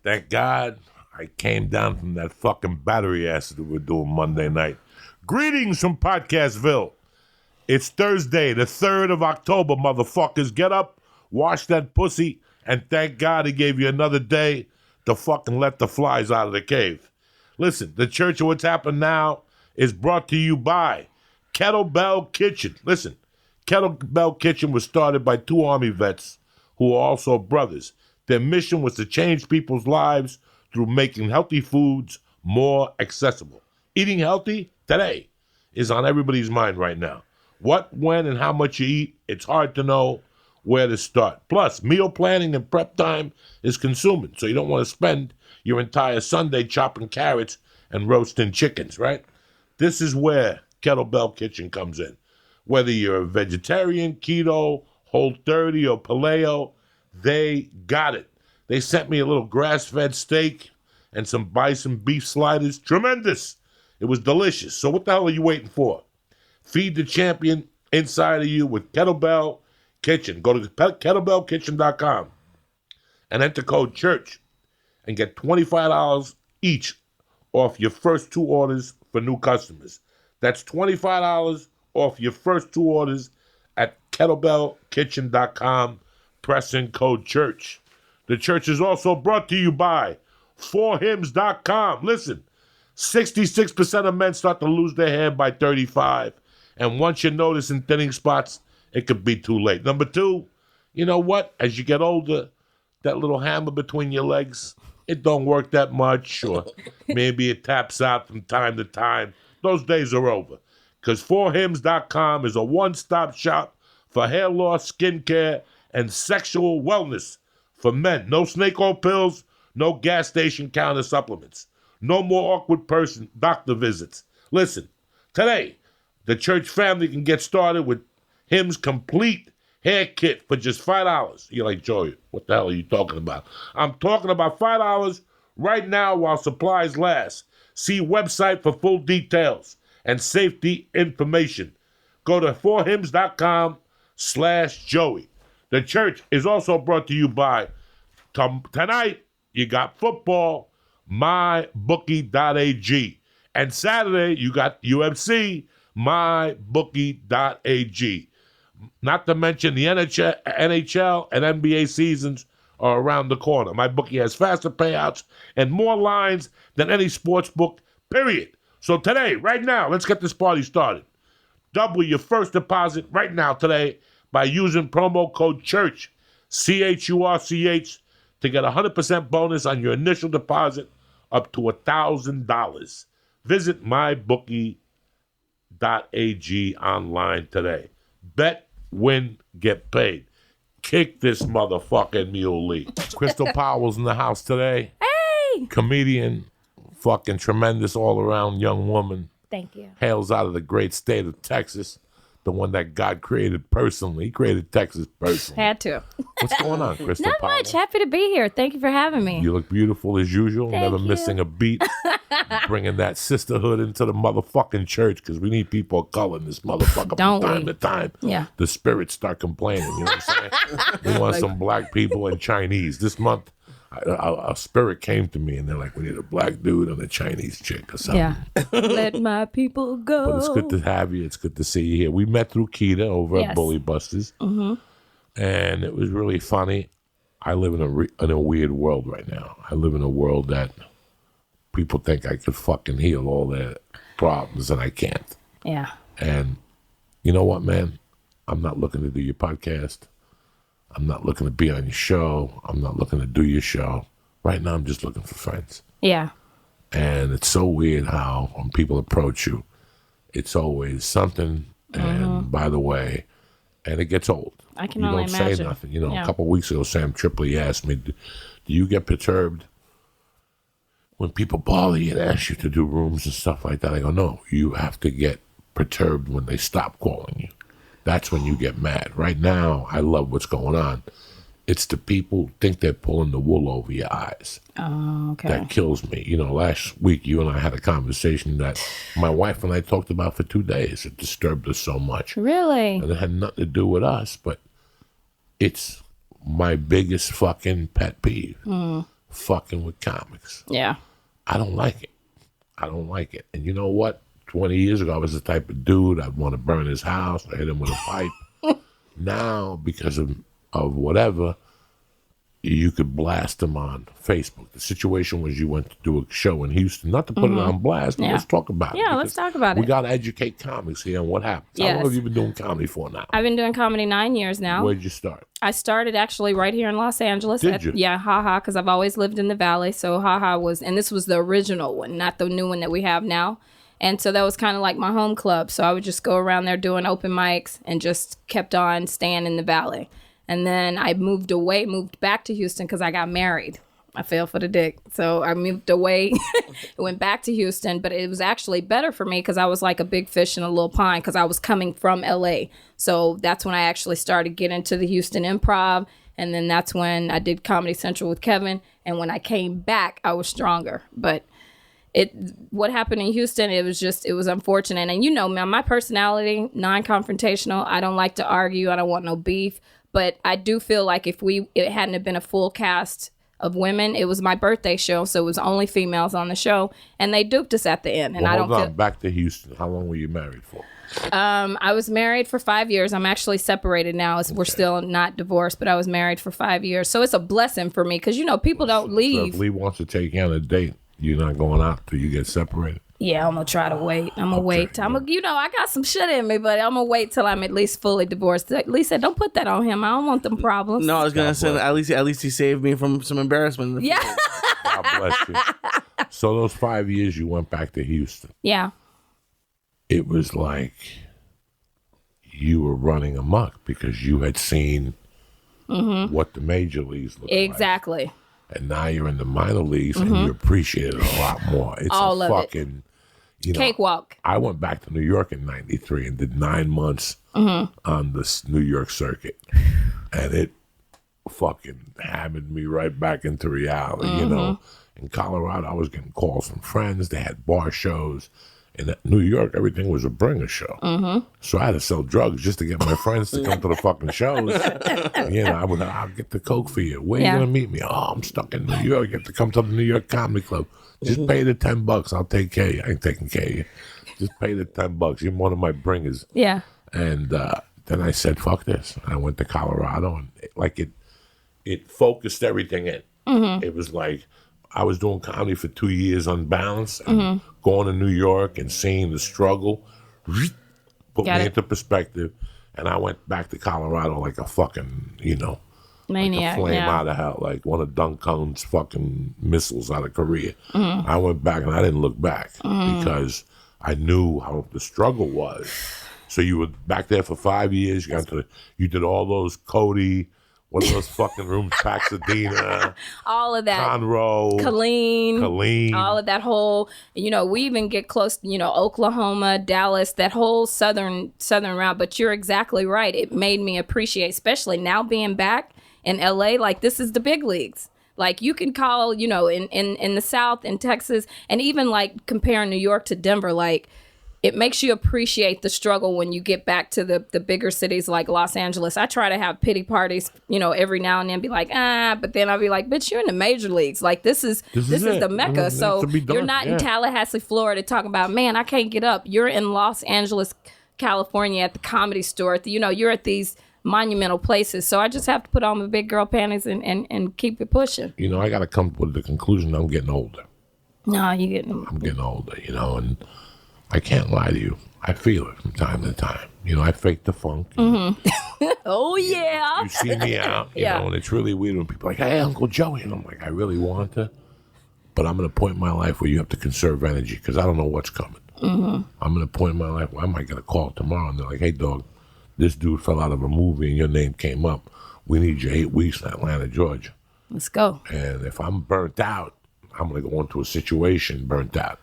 Thank God I came down from that fucking battery acid that we're doing Monday night. Greetings from Podcastville. It's Thursday, the 3rd of October, motherfuckers. Get up, wash that pussy, and thank God he gave you another day to fucking let the flies out of the cave. Listen, the Church of What's Happened Now is brought to you by Kettlebell Kitchen. Listen, Kettlebell Kitchen was started by 2 Army vets who are also brothers. Their mission was to change people's lives through making healthy foods more accessible. Eating healthy today is on everybody's mind right now. What, when, and how much you eat, it's hard to know where to start. Plus, meal planning and prep time is consuming, so you don't want to spend your entire Sunday chopping carrots and roasting chickens, right? This is where Kettlebell Kitchen comes in. Whether you're a vegetarian, keto, Whole30, or paleo, they got it. They sent me a little grass-fed steak and some bison beef sliders. Tremendous. It was delicious. So what the hell are you waiting for? Feed the champion inside of you with Kettlebell Kitchen. Go to kettlebellkitchen.com and enter code CHURCH and get $25 each off your first 2 orders for new customers. That's $25 off your first 2 orders at kettlebellkitchen.com, pressing code CHURCH. The church is also brought to you by ForHims.com. Listen, 66% of men start to lose their hair by 35. And once you notice in thinning spots, it could be too late. Number 2, you know what? As you get older, that little hammer between your legs, it don't work that much, or maybe it taps out from time to time. Those days are over. Because ForHims.com is a one-stop shop for hair loss, skincare, and sexual wellness for men. No snake oil pills, no gas station counter supplements. No more awkward doctor visits. Listen, today, the church family can get started with Hims Complete Hair Kit for just $5. You're like, Joey, what the hell are you talking about? I'm talking about $5 right now while supplies last. See website for full details and safety information. Go to forhims.com/Joey. The church is also brought to you by, tonight, you got football, mybookie.ag. And Saturday, you got UFC, mybookie.ag. Not to mention the NHL and NBA seasons are around the corner. MyBookie has faster payouts and more lines than any sports book, period. So today, right now, let's get this party started. Double your first deposit right now today by using promo code CHURCH, CHURCH, to get a 100% bonus on your initial deposit up to $1,000. Visit mybookie.ag online today. Bet, win, get paid. Kick this motherfucking muley. Crystal Powell's in the house today. Hey! Comedian, fucking tremendous all-around young woman. Thank you. Hails out of the great state of Texas, the one that God created personally. He created Texas personally. Had to. What's going on, Crystal Not Powell? much. Happy to be here. Thank you for having me. You look beautiful as usual, Thank never you. missing a beat. Bringing that sisterhood into the motherfucking church, because we need people of color in this motherfucker Don't from time we? to time. Yeah. The spirits start complaining, you know what I'm saying? We want some black people and Chinese. This month, a spirit came to me, and they're like, we need a black dude and a Chinese chick or something. Yeah. Let my people go. But it's good to have you. It's good to see you here. We met through Keita over at Yes. Bully Busters, and it was really funny. I live in a weird world right now. I live in a world that people think I could fucking heal all their problems, and I can't. Yeah. And you know what, man? I'm not looking to do your podcast. I'm not looking to be on your show. I'm not looking to do your show. Right now, I'm just looking for friends. Yeah. And it's so weird how when people approach you, it's always something, and by the way, and it gets old. I can you only don't imagine. say nothing. You know, Yeah. a couple of weeks ago, Sam Tripoli asked me, do you get perturbed when people bother you and ask you to do rooms and stuff like that? I go, no, you have to get perturbed when they stop calling you. That's when you get mad. Right now, I love what's going on. It's the people who think they're pulling the wool over your eyes. Oh, okay. That kills me. You know, last week you and I had a conversation that my wife and I talked about for 2 days. It disturbed us so much. Really? And it had nothing to do with us, but it's my biggest fucking pet peeve. fucking with comics. Yeah. I don't like it. I don't like it. And you know what? 20 years ago, I was the type of dude I'd want to burn his house or hit him with a pipe. Now, because of whatever, you could blast them on Facebook. The situation was you went to do a show in Houston, not to put it on blast, but let's talk about it. Yeah, let's talk about it. We got to educate comics here on what happens. Yes. How long have you been doing comedy for now? I've been doing comedy 9 years now. Where'd you start? I started actually right here in Los Angeles. Did you? Yeah, haha, because I've always lived in the Valley. So haha was, and this was the original one, not the new one that we have now. And so that was kind of like my home club. So I would just go around there doing open mics and just kept on staying in the Valley. And then I moved back to Houston because I got married. I fell for the dick. So I moved away, went back to Houston. But it was actually better for me because I was like a big fish in a little pond because I was coming from LA. So that's when I actually started getting into the Houston Improv. And then that's when I did Comedy Central with Kevin. And when I came back, I was stronger. But what happened in Houston, it was unfortunate. And you know, man, my personality, non-confrontational. I don't like to argue. I don't want no beef. But I do feel like if it hadn't have been a full cast of women, it was my birthday show, so it was only females on the show, and they duped us at the end. And Back to Houston. How long were you married for? I was married for 5 years. I'm actually separated now. We're still not divorced, but I was married for 5 years. So it's a blessing for me because, you know, people don't leave. So if Lee wants to take you on a date, you're not going out till you get separated? Yeah, I'm going to try to wait. I'm going to wait. I got some shit in me, but I'm going to wait till I'm at least fully divorced. Lee said, don't put that on him. I don't want them problems. No, I was going to say, at least he saved me from some embarrassment. Yeah. God bless you. So those 5 years you went back to Houston. Yeah. It was like you were running amok because you had seen what the major leagues look like. Exactly. And now you're in the minor leagues and you appreciate it a lot more. It's all a of fucking, cakewalk. I went back to New York in '93 and did 9 months on the New York circuit. And it fucking hammered me right back into reality, you know. In Colorado, I was getting calls from friends. They had bar shows. In New York, everything was a bringer show. So I had to sell drugs just to get my friends to come to the fucking shows. I'll get the coke for you. Where you going to meet me? Oh, I'm stuck in New York. You have to come to the New York Comedy Club. Just pay the $10. I'll take care of you. I ain't taking care of you. Just pay the $10. You're one of my bringers. Yeah. And then I said, fuck this. I went to Colorado and it focused everything in. It was like, I was doing comedy for 2 years unbalanced and going to New York and seeing the struggle put me into perspective. And I went back to Colorado like a fucking, maniac, like a flame out of hell, like one of Duncan's fucking missiles out of Korea. I went back and I didn't look back because I knew how the struggle was. So you were back there for 5 years. You did all those Cody. What are those fucking rooms? Pasadena. All of that. Conroe. Killeen. All of that whole, we even get close, Oklahoma, Dallas, that whole southern route. But you're exactly right. It made me appreciate, especially now being back in LA, like this is the big leagues. Like you can call, in the South, in Texas, and even like comparing New York to Denver, like it makes you appreciate the struggle when you get back to the bigger cities like Los Angeles. I try to have pity parties, every now and then be like, but then I'll be like, bitch, you're in the major leagues. Like this is the Mecca. So you're not in Tallahassee, Florida talking about, man, I can't get up. You're in Los Angeles, California at the Comedy Store. You're at these monumental places. So I just have to put on my big girl panties and keep it pushing. I got to come with the conclusion I'm getting older. No, I'm getting older, and I can't lie to you. I feel it from time to time. I fake the funk. Oh, yeah. You see me out, and it's really weird when people are like, hey, Uncle Joey. And I'm like, I really want to. But I'm at a point in my life where you have to conserve energy because I don't know what's coming. I'm at a point in my life where I might get a call tomorrow and they're like, hey, dog, this dude fell out of a movie and your name came up. We need you 8 weeks in Atlanta, Georgia. Let's go. And if I'm burnt out, I'm going to go into a situation burnt out.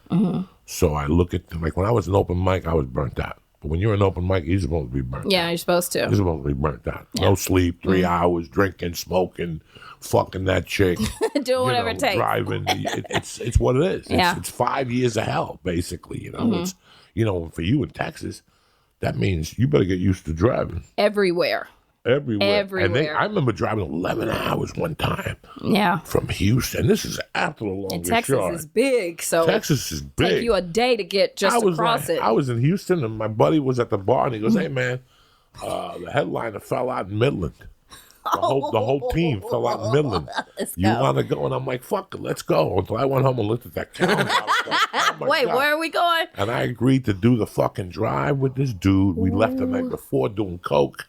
So I look at them, like when I was an open mic, I was burnt out. But when you're an open mic, you're supposed to be burnt out. Yeah, you're supposed to. You're supposed to be burnt out. Yeah. No sleep, 3 hours, drinking, smoking, fucking that chick. Doing whatever it takes. Driving. It's what it is. Yeah. It's 5 years of hell, basically. It's, for you in Texas, that means you better get used to driving. Everywhere. Everywhere. And Everywhere. I remember driving 11 hours one time Yeah. from Houston. This is after the longest And Texas yard. is big, so Texas is big. take you a day to get just across it. I was in Houston, and my buddy was at the bar, and he goes, "Hey, man, the headliner fell out in Midland. The whole team fell out in Midland. You want to go?" And I'm like, "Fuck it, let's go." Until I went home and looked at that calendar. I was like, oh my Wait, God. where are we going? And I agreed to do the fucking drive with this dude. We left the night before doing coke.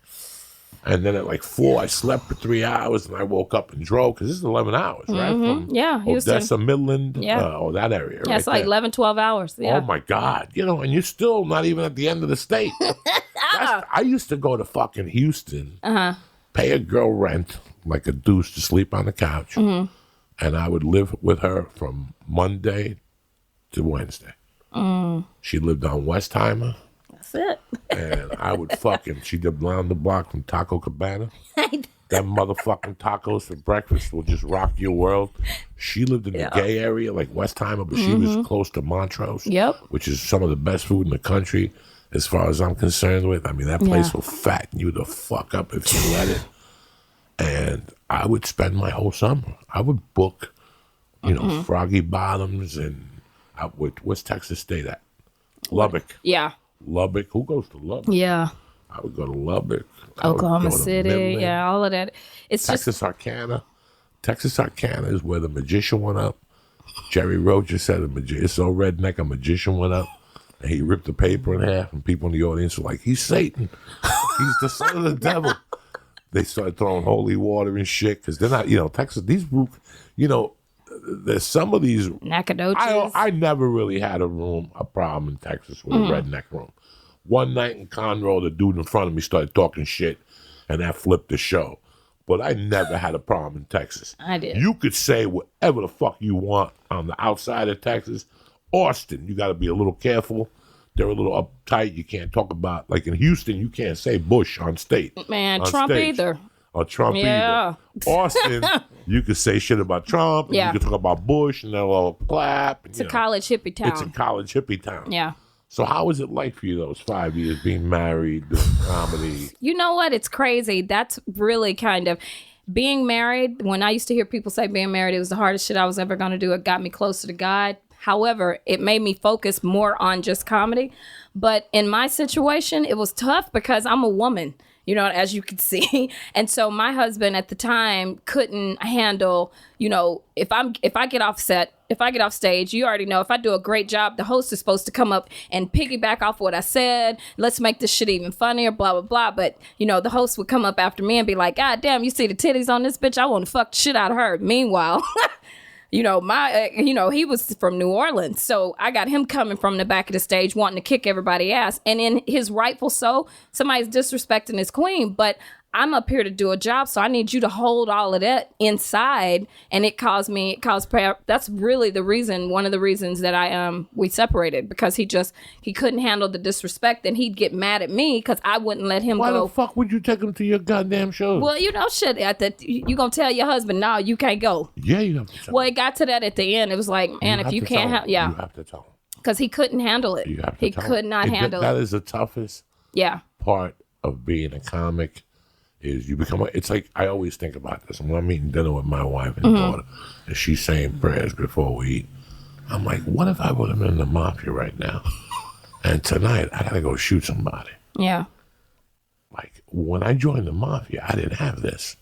And then at like 4, I slept for 3 hours, and I woke up and drove, because this is 11 hours, right? From Houston. Odessa, Midland, Yeah. that area, Yeah, right it's like there. 11, 12 hours. Yeah. Oh, my God. And you're still not even at the end of the state. I used to go to fucking Houston, pay a girl rent, like a deuce, to sleep on the couch, and I would live with her from Monday to Wednesday. She lived on Westheimer. That's it. And I would she'd live around the block from Taco Cabana. That motherfucking tacos for breakfast will just rock your world. She lived in the gay area, like Westheimer, but she was close to Montrose, which is some of the best food in the country, as far as I'm concerned with. I mean, that place will fatten you the fuck up if you let it. And I would spend my whole summer. I would book, Froggy Bottoms, and what's Texas State at? Lubbock. Yeah. Lubbock. Who goes to Lubbock? Yeah. I would go to Lubbock. I would Oklahoma go to City. Midland. Yeah, all of that. It's Texas Arcana. Texas Arcana is where the magician went up. Jerry Roger said it's so redneck, a magician went up, and he ripped the paper in half, and people in the audience were like, "He's Satan. He's the son of the devil." They started throwing holy water and shit, because they're not, Texas, these, there's some of these. Nacogdoches. I never really had a problem in Texas with a redneck room. One night in Conroe, the dude in front of me started talking shit, and that flipped the show. But I never had a problem in Texas. I did. You could say whatever the fuck you want on the outside of Texas. Austin, you got to be a little careful. They're a little uptight. You can't talk about, like in Houston, you can't say Bush on stage. Man, Trump either. Or Trump either. Austin, you could say shit about Trump. And you could talk about Bush, and they'll all clap. It's a college hippie town. It's a college hippie town. Yeah. So how was it like for you those 5 years being married, doing comedy? You know what? It's crazy. That's really kind of being married. When I used to hear people say being married, it was the hardest shit I was ever going to do. It got me closer to God. However, it made me focus more on just comedy. But in my situation, it was tough because I'm a woman, as you could see. And so my husband at the time couldn't handle, if I get off stage, you already know if I do a great job, the host is supposed to come up and piggyback off what I said. Let's make this shit even funnier, blah, blah, blah. But, the host would come up after me and be like, "God damn, you see the titties on this bitch? I want to fuck the shit out of her." Meanwhile, he was from New Orleans. So I got him coming from the back of the stage wanting to kick everybody's ass. And in his rightful so, somebody's disrespecting his queen. But I'm up here to do a job, so I need you to hold all of that inside. And that's really the reason, one of the reasons that we separated, because he couldn't handle the disrespect, and he'd get mad at me because I wouldn't let him go. Why the fuck would you take him to your goddamn shows? Well, shit, you gonna tell your husband, no, you can't go. Yeah, you have to tell him. Well, it got to that at the end. It was like, man, if you can't you have to tell him. Because he couldn't handle it. He could not handle it. That is the toughest part of being a comic. Is you become it's like, I always think about this. When I'm eating dinner with my wife and daughter, and she's saying prayers before we eat, I'm like, what if I would have been in the mafia right now? And tonight, I got to go shoot somebody. Yeah. Like, when I joined the mafia, I didn't have this.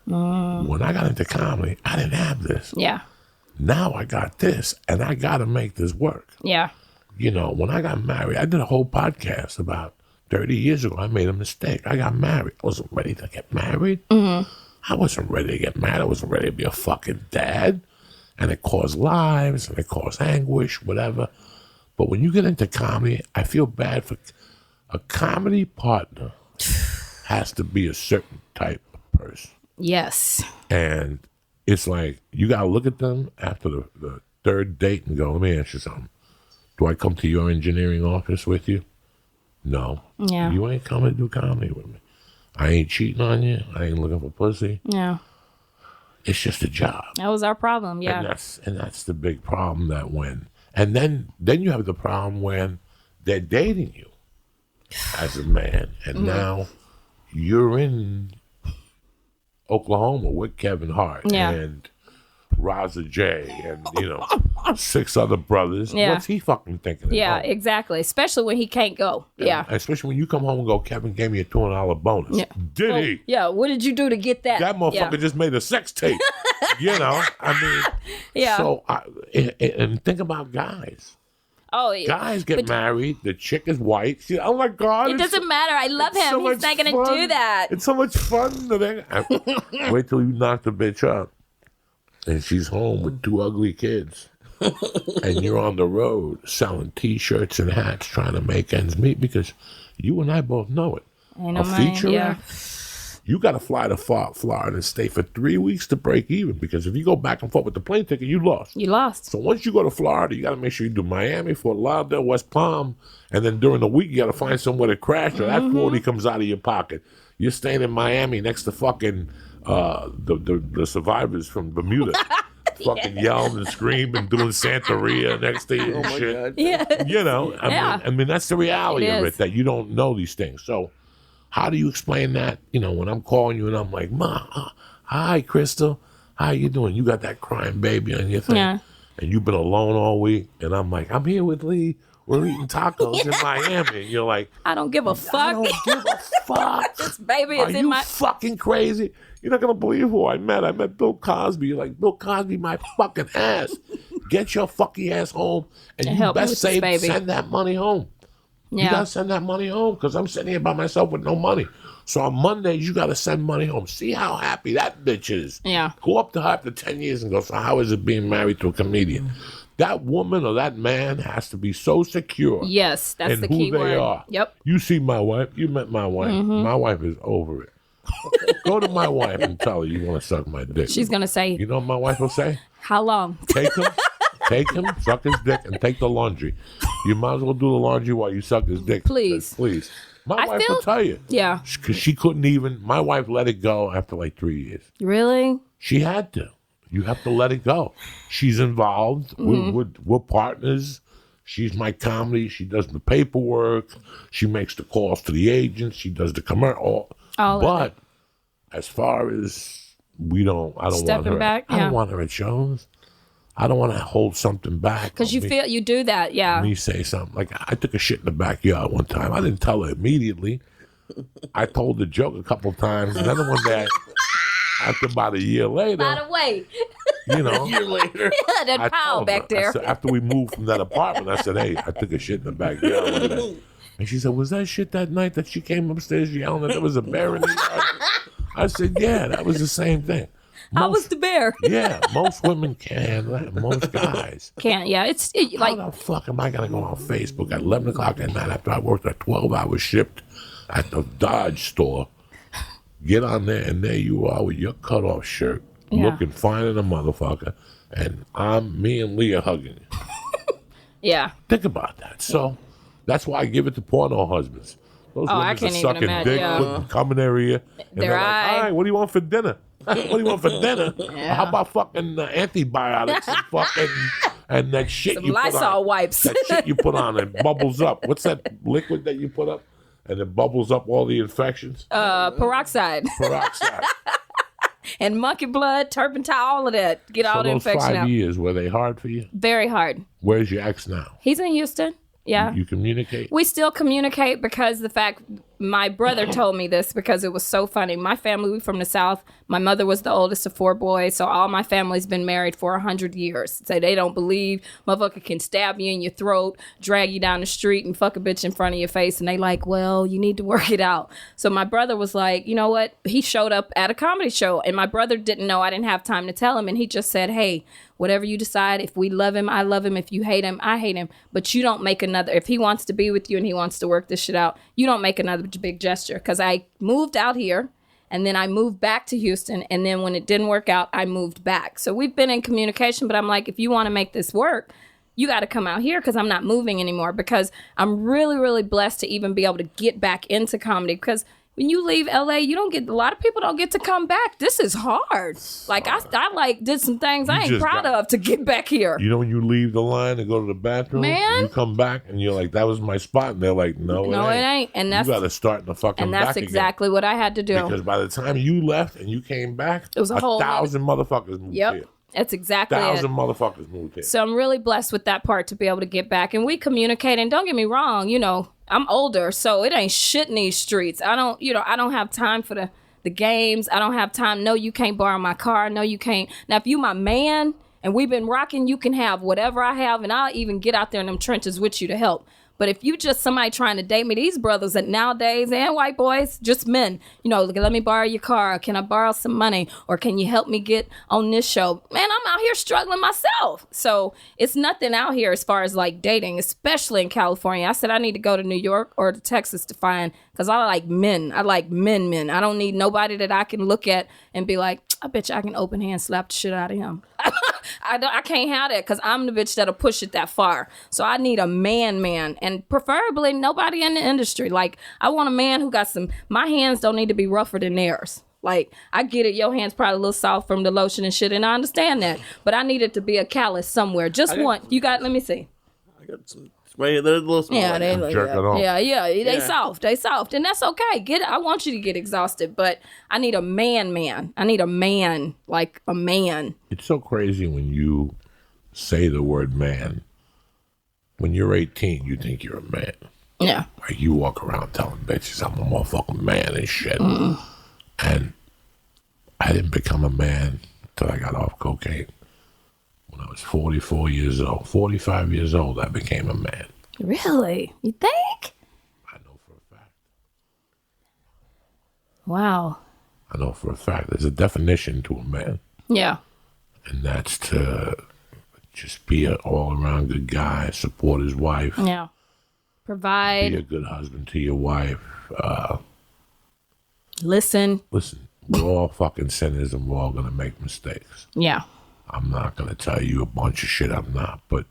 When I got into comedy, I didn't have this. Yeah. Now I got this, and I got to make this work. Yeah. When I got married, I did a whole podcast about 30 years ago, I made a mistake. I got married. I wasn't ready to get married. I wasn't ready to get married. I wasn't ready to be a fucking dad. And it caused lives, and it caused anguish, whatever. But when you get into comedy, I feel bad for a comedy partner has to be a certain type of person. Yes. And it's like, you got to look at them after the third date and go, let me ask you something. Do I come to your engineering office with you? No. Yeah. You ain't coming to do comedy with me. I ain't cheating on you. I ain't looking for pussy. Yeah. It's just a job. That was our problem, yeah. And that's the big problem and then you have the problem when they're dating you as a man, and now you're in Oklahoma with Kevin Hart and Raza J and, 6 other brothers. Yeah. What's he fucking thinking? Yeah, exactly. Especially when he can't go. Yeah. Especially when you come home and go, Kevin gave me a $200 bonus. Yeah. Did he? Yeah. What did you do to get that? That motherfucker just made a sex tape. Yeah. So, and think about guys. Oh, Guys get married. The chick is white. Oh my God! It doesn't matter. I love him. So He's not going to do that. It's so much fun. Wait till you knock the bitch up, and she's home with 2 ugly kids, and you're on the road selling T-shirts and hats, trying to make ends meet because you and I both know it. A feature act. You got to fly to Florida and stay for 3 weeks to break even because if you go back and forth with the plane ticket, you lost. You lost. So once you go to Florida, you got to make sure you do Miami, Fort Lauderdale, West Palm, and then during the week, you got to find somewhere to crash or that 40 comes out of your pocket. You're staying in Miami next to fucking the survivors from Bermuda. Fucking yelling and screaming and doing Santeria next to you and shit. God. Yeah. I mean, that's the reality of it, that you don't know these things. So how do you explain that? When I'm calling you and I'm like, Ma, hi, Crystal. How you doing? You got that crying baby on your thing. Yeah. And you've been alone all week. And I'm like, I'm here with Lee. We're eating tacos in Miami. And you're like, I don't give a fuck. I don't give a fuck. This baby Are is you in my... fucking crazy? You're not going to believe who I met. I met Bill Cosby. You're like, Bill Cosby, my fucking ass. Get your fucking ass home. And you help me best with this baby. send that money home. You got to send that money home because I'm sitting here by myself with no money. So on Mondays, you got to send money home. See how happy that bitch is. Yeah. Go up to her after 10 years and go, so how is it being married to a comedian? That woman or that man has to be so secure. Yes, that's in the who key they word. are. Yep. You see my wife. You met my wife. My wife is over it. Go to my wife and tell her you want to suck my dick. She's going to say... You know what my wife will say? How long? Take him, suck his dick, and take the laundry. You might as well do the laundry while you suck his dick. Please. Please. My wife will tell you. Yeah. Because she couldn't even... My wife let it go after like 3 years. Really? She had to. You have to let it go. She's involved. We're partners. She's my comedy. She does the paperwork. She makes the calls to the agents. She does the commercial. But as far as I don't want her. Back, I don't want her at shows. I don't want to hold something back. Because you do that, yeah. Me say something. Like, I took a shit in the backyard one time. I didn't tell her immediately. I told the joke a couple times. And then one day, after about a year later. By the way. A year later. That Powell back there. After we moved from that apartment, I said, hey, I took a shit in the backyard one day. And she said, was that shit that night that she came upstairs yelling that there was a bear in the yard? I said, yeah, that was the same thing. I was the bear. Yeah, most women can't handle that. Most guys can't. Yeah, it's like... How the fuck am I going to go on Facebook at 11 o'clock at night after I worked a 12-hour shift at the Dodge store, get on there, and there you are with your cutoff shirt, looking fine in a motherfucker, and me and Lee are hugging you. Yeah. Think about that. So that's why I give it to porno husbands. Those women I can't are even sucking imagine. dick, putting cum in their ear. And they're like, all right, what do you want for dinner? What do you want for dinner? How about fucking antibiotics and fucking and that shit some you put Lysol on? Wipes. That shit you put on and bubbles up. What's that liquid that you put up and it bubbles up all the infections? Peroxide. Peroxide. And monkey blood, turpentine, all of that. Get all the infection out. 5 years, were they hard for you? Very hard. Where's your ex now? He's in Houston. Yeah. You communicate? We still communicate because the fact my brother told me this because it was so funny. My family, we from the South. My mother was the oldest of 4 boys, so all my family's been married for 100 years. So they don't believe motherfucker can stab you in your throat, drag you down the street, and fuck a bitch in front of your face. And they like, well, you need to work it out. So my brother was like, you know what? He showed up at a comedy show, and my brother didn't know. I didn't have time to tell him, and he just said, hey, whatever you decide, if we love him, I love him. If you hate him, I hate him. But you don't make another, if he wants to be with you and he wants to work this shit out, you don't make another big gesture. Because I moved out here and then I moved back to Houston. And then when it didn't work out, I moved back. So we've been in communication, but I'm like, if you want to make this work, you got to come out here because I'm not moving anymore because I'm really, really blessed to even be able to get back into comedy because when you leave LA, you don't get, a lot of people don't get to come back. This is hard. Like I like did some things I ain't proud of to get back here. You know, when you leave the line and go to the bathroom, Man. you come back and you're like, that was my spot. And they're like, no, it ain't. And that's, you got to start in the fucking and that's back exactly again. what I had to do. Because by the time you left and you came back, it was a whole 1,000 motherfuckers moved here. That's exactly 1,000 it. motherfuckers moved here. So I'm really blessed with that part to be able to get back. And we communicate. And don't get me wrong, you know, I'm older, so it ain't shit in these streets. I don't have time for the games. I don't have time. No, you can't borrow my car. No, you can't. Now, if you my man and we've been rocking, you can have whatever I have. And I'll even get out there in them trenches with you to help. But if you just somebody trying to date me, these brothers that nowadays and white boys, just men, you know, let me borrow your car. Can I borrow some money? Or can you help me get on this show? Man, I'm out here struggling myself. So it's nothing out here as far as like dating, especially in California. I said I need to go to New York or to Texas to find, because I like men. I like men. I don't need nobody that I can look at and be like, I bet you I can open hand slap the shit out of him. I can't have that because I'm the bitch that'll push it that far. So I need a man, and preferably nobody in the industry. Like, I want a man who got my hands don't need to be rougher than theirs. Like, I get it, your hands probably a little soft from the lotion and shit, and I understand that. But I need it to be a callus somewhere. Just one. You got, let me see. I got some. Right, they're a little small. Yeah, they jerking off. They soft, and that's okay. I want you to get exhausted, but I need a man. I need a man, like a man. It's so crazy when you say the word man. When you're 18, you think you're a man. Yeah. Like, you walk around telling bitches I'm a motherfucking man and shit. And I didn't become a man until I got off cocaine. When I was 44 years old, 45 years old, I became a man. Really? You think? I know for a fact. Wow. I know for a fact. There's a definition to a man. Yeah. And that's to just be an all-around good guy, support his wife. Yeah. Provide. Be a good husband to your wife. Listen, we're all fucking sinners and we're all going to make mistakes. Yeah. I'm not going to tell you a bunch of shit I'm not, but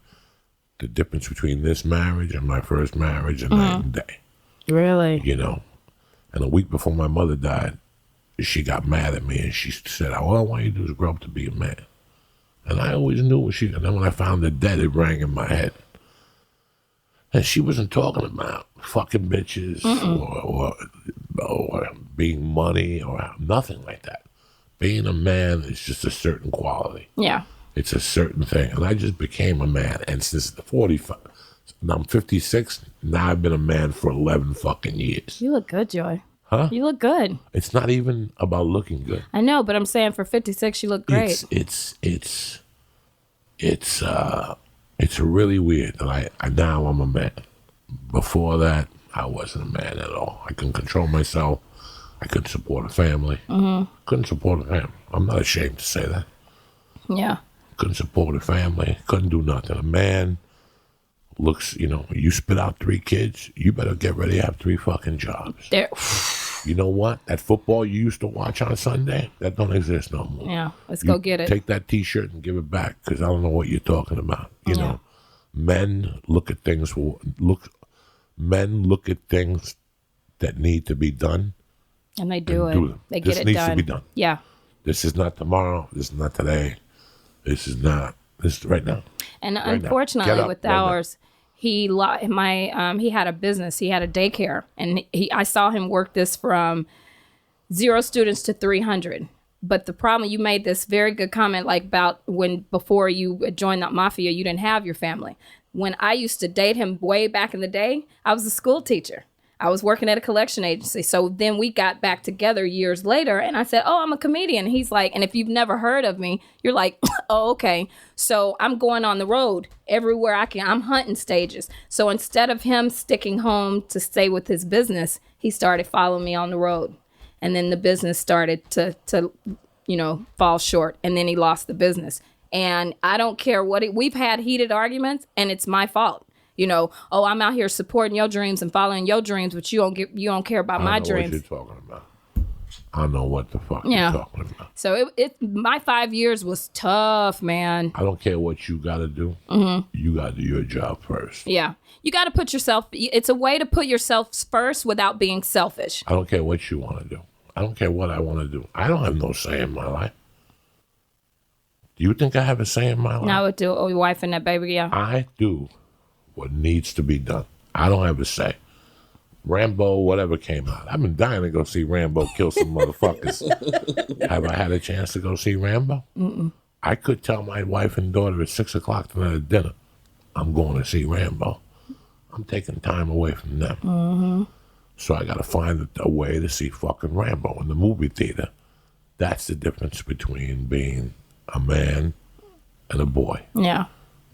the difference between this marriage and my first marriage is night and day. Really? You know? And a week before my mother died, she got mad at me and she said, all I want you to do is grow up to be a man. And I always knew what and then when I found her dead, it rang in my head. And she wasn't talking about fucking bitches or being money or nothing like that. Being a man is just a certain quality. Yeah. It's a certain thing. And I just became a man. And since the 45, now I'm 56, now I've been a man for 11 fucking years. You look good, Joy. Huh? You look good. It's not even about looking good. I know, but I'm saying for 56, you look great. It's really weird that now I'm a man. Before that, I wasn't a man at all. I couldn't control myself. I couldn't support a family. Couldn't support a family. I'm not ashamed to say that. Yeah. Couldn't support a family. Couldn't do nothing. A man looks, you spit out 3 kids, you better get ready to have 3 fucking jobs. You know what? That football you used to watch on Sunday, that don't exist no more. Yeah, let's go get it. Take that T-shirt and give it back because I don't know what you're talking about. You know, men look at things. Men look at things that need to be done, and they do it. They get it done. This needs to be done. Yeah. This is not tomorrow. This is not today. This is right now. And right unfortunately, now. with ours. He had a business. He had a daycare, and I saw him work this from 0 students to 300. But the problem, you made this very good comment, like about before you joined that mafia, you didn't have your family. When I used to date him way back in the day, I was a school teacher. I was working at a collection agency. So then we got back together years later, and I said, oh, I'm a comedian. And he's like, and if you've never heard of me, you're like, oh, okay. So I'm going on the road everywhere I can. I'm hunting stages. So instead of him sticking home to stay with his business, he started following me on the road. And then the business started to fall short. And then he lost the business. And I don't care we've had heated arguments, and it's my fault. I'm out here supporting your dreams and following your dreams, but you don't care about my dreams. What you're talking about. I don't know what the fuck you're talking about. So my 5 years was tough, man. I don't care what you got to do. You got to do your job first. Yeah. You got to put yourself, it's a way to put yourself first without being selfish. I don't care what you want to do. I don't care what I want to do. I don't have no say in my life. Do you think I have a say in my life? Now with your wife and that baby, yeah. I do what needs to be done. I don't have a say. Rambo, whatever came out. I've been dying to go see Rambo kill some motherfuckers. Have I had a chance to go see Rambo? Mm-mm. I could tell my wife and daughter at 6 o'clock tonight at dinner, I'm going to see Rambo. I'm taking time away from them. Mm-hmm. So I got to find a way to see fucking Rambo in the movie theater. That's the difference between being a man and a boy. Yeah.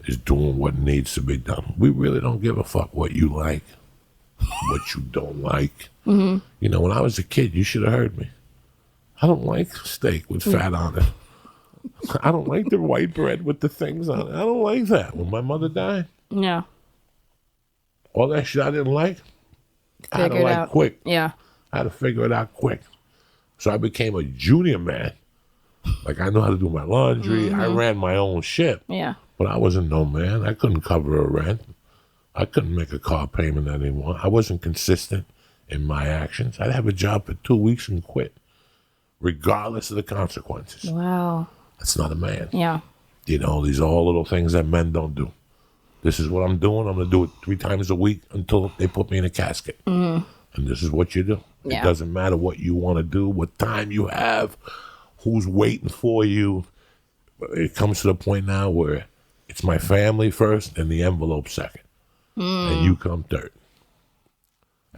Is doing what needs to be done. We really don't give a fuck what you like, what you don't like. Mm-hmm. You know, when I was a kid, you should have heard me. I don't like steak with fat on it. I don't like the white bread with the things on it. I don't like that. When my mother died, yeah, all that shit I didn't like, I had to Figure it like out. quick. Yeah. I had to figure it out quick. So I became a junior man. Like, I know how to do my laundry. I ran my own shit. Yeah. But I wasn't no man. I couldn't cover a rent. I couldn't make a car payment anymore. I wasn't consistent in my actions. I'd have a job for 2 weeks and quit, regardless of the consequences. Wow. That's not a man. Yeah. You know, these are all little things that men don't do. This is what I'm doing. I'm going to do it 3 times a week until they put me in a casket. And this is what you do. Yeah. It doesn't matter what you want to do, what time you have, who's waiting for you. It comes to the point now where it's my family first and the envelope second. And you come third.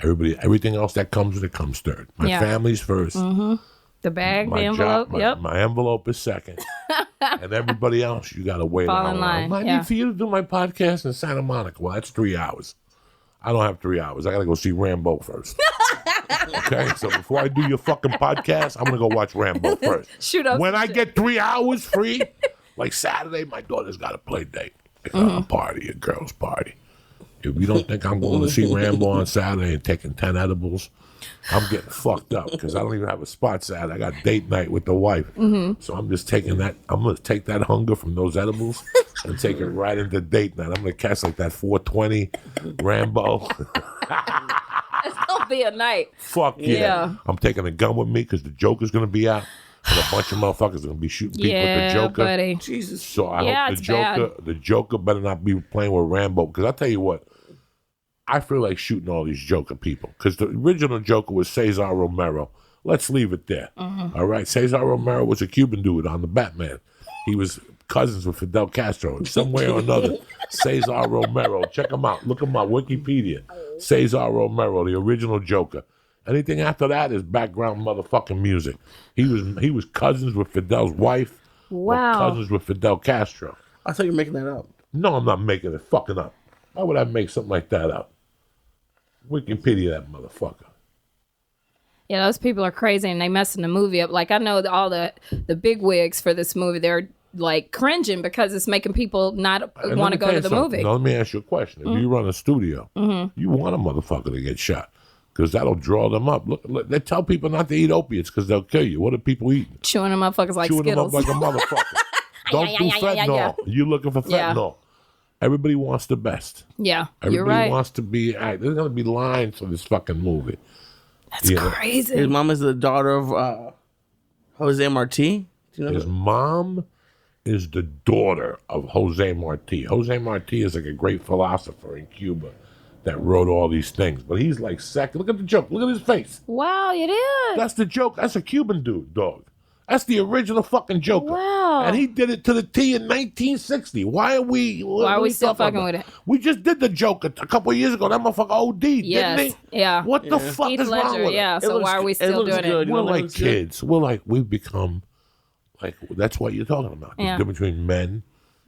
Everything else that comes with it comes third. My family's first. The bag, My the envelope. job, my envelope is second. And everybody else, you got to wait Fall in on. line, I need for you to do my podcast in Santa Monica. Well, that's 3 hours. I don't have 3 hours. I got to go see Rambo first. Okay? So before I do your fucking podcast, I'm going to go watch Rambo first. Shoot up When some I shit. get 3 hours free, like Saturday, my daughter's got a play date. A party, a girl's party. If you don't think I'm going to see Rambo on Saturday and taking 10 edibles, I'm getting fucked up because I don't even have a spot Saturday. I got date night with the wife. So I'm just taking that. I'm going to take that hunger from those edibles and take it right into date night. I'm going to catch like that 420 Rambo. It's going to be a night. Fuck yeah. I'm taking a gun with me because the Joker's going to be out. And a bunch of motherfuckers are going to be shooting people with the Joker. buddy. Jesus. So I hope it's bad. the Joker better not be playing with Rambo. Because I'll tell you what, I feel like shooting all these Joker people. Because the original Joker was Cesar Romero. Let's leave it there. All right? Cesar Romero was a Cuban dude on the Batman. He was cousins with Fidel Castro. Somewhere or another, Cesar Romero. Check him out. Look him up, Wikipedia. Cesar Romero, the original Joker. Anything after that is background motherfucking music. He was cousins with Fidel's wife. Wow. Or cousins with Fidel Castro. I thought you were making that up. No, I'm not making it fucking up. Why would I make something like that up? Wikipedia that motherfucker. Yeah, those people are crazy and they messing the movie up. Like, I know all the big wigs for this movie, they're like cringing because it's making people not want to go to the movie. Now, let me ask you a question. If you run a studio, you want a motherfucker to get shot because that'll draw them up. Look, they tell people not to eat opiates because they'll kill you. What are people eating? Chewing them motherfuckers like Chewing Skittles. them up like a motherfucker. Don't do fentanyl. You looking for fentanyl. Everybody wants the best. Yeah, Everybody you're right. wants to be. There's going to be lines for this fucking movie. That's crazy. His mom is the daughter of Jose Marti. Do you know His that? mom is the daughter of Jose Marti. Jose Marti is like a great philosopher in Cuba that wrote all these things. But he's like second. Look at the joke. Look at his face. Wow, it is. That's the joke. That's a Cuban dude, dog. That's the original fucking Joker. Wow. And he did it to the T in 1960. Why are we still fucking with it? We just did the Joker a couple of years ago. That motherfucker OD'd, didn't he? Yeah. What the fuck Heath is wrong Ledger, with yeah. it? So why are we still doing it? We're like kids. We're like, we've become, like, that's what you're talking about. There's Yeah. a difference between men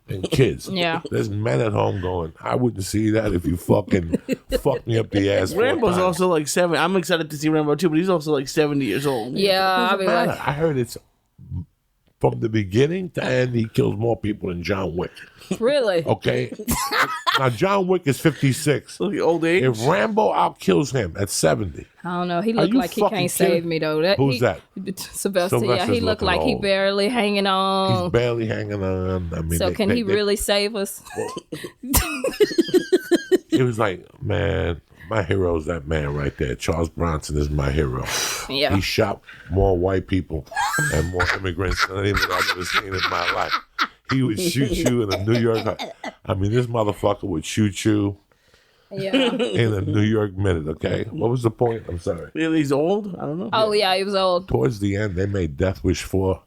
and kids. Yeah. There's men at home going, I wouldn't see that if you fucking fucked me up the ass. 4 Rambo's times. also like 7. I'm excited to see Rambo too, but he's also like 70 years old. Yeah, I'll Doesn't be matter. like, I heard it's from the beginning to end, he kills more people than John Wick. Really? Okay? Now, John Wick is 56. So the old age. If Rambo outkills him at 70, I don't know. He looked you like he fucking can't save kidding? me, though. Who's that? Sylvester. Yeah, Sylvester's he looked looking like he old. barely hanging on. he's barely hanging on. I mean, So can he really save us? It was like, man, my hero's that man right there. Charles Bronson is my hero. Yeah. He shot more white people and more immigrants than anything I've ever seen in my life. He would shoot you in a New York. I mean, this motherfucker would shoot you Yeah. in a New York minute, okay? What was the point? I'm sorry. Really, he's old. I don't know. Oh, yeah, he was old. Towards the end, they made Death Wish 4.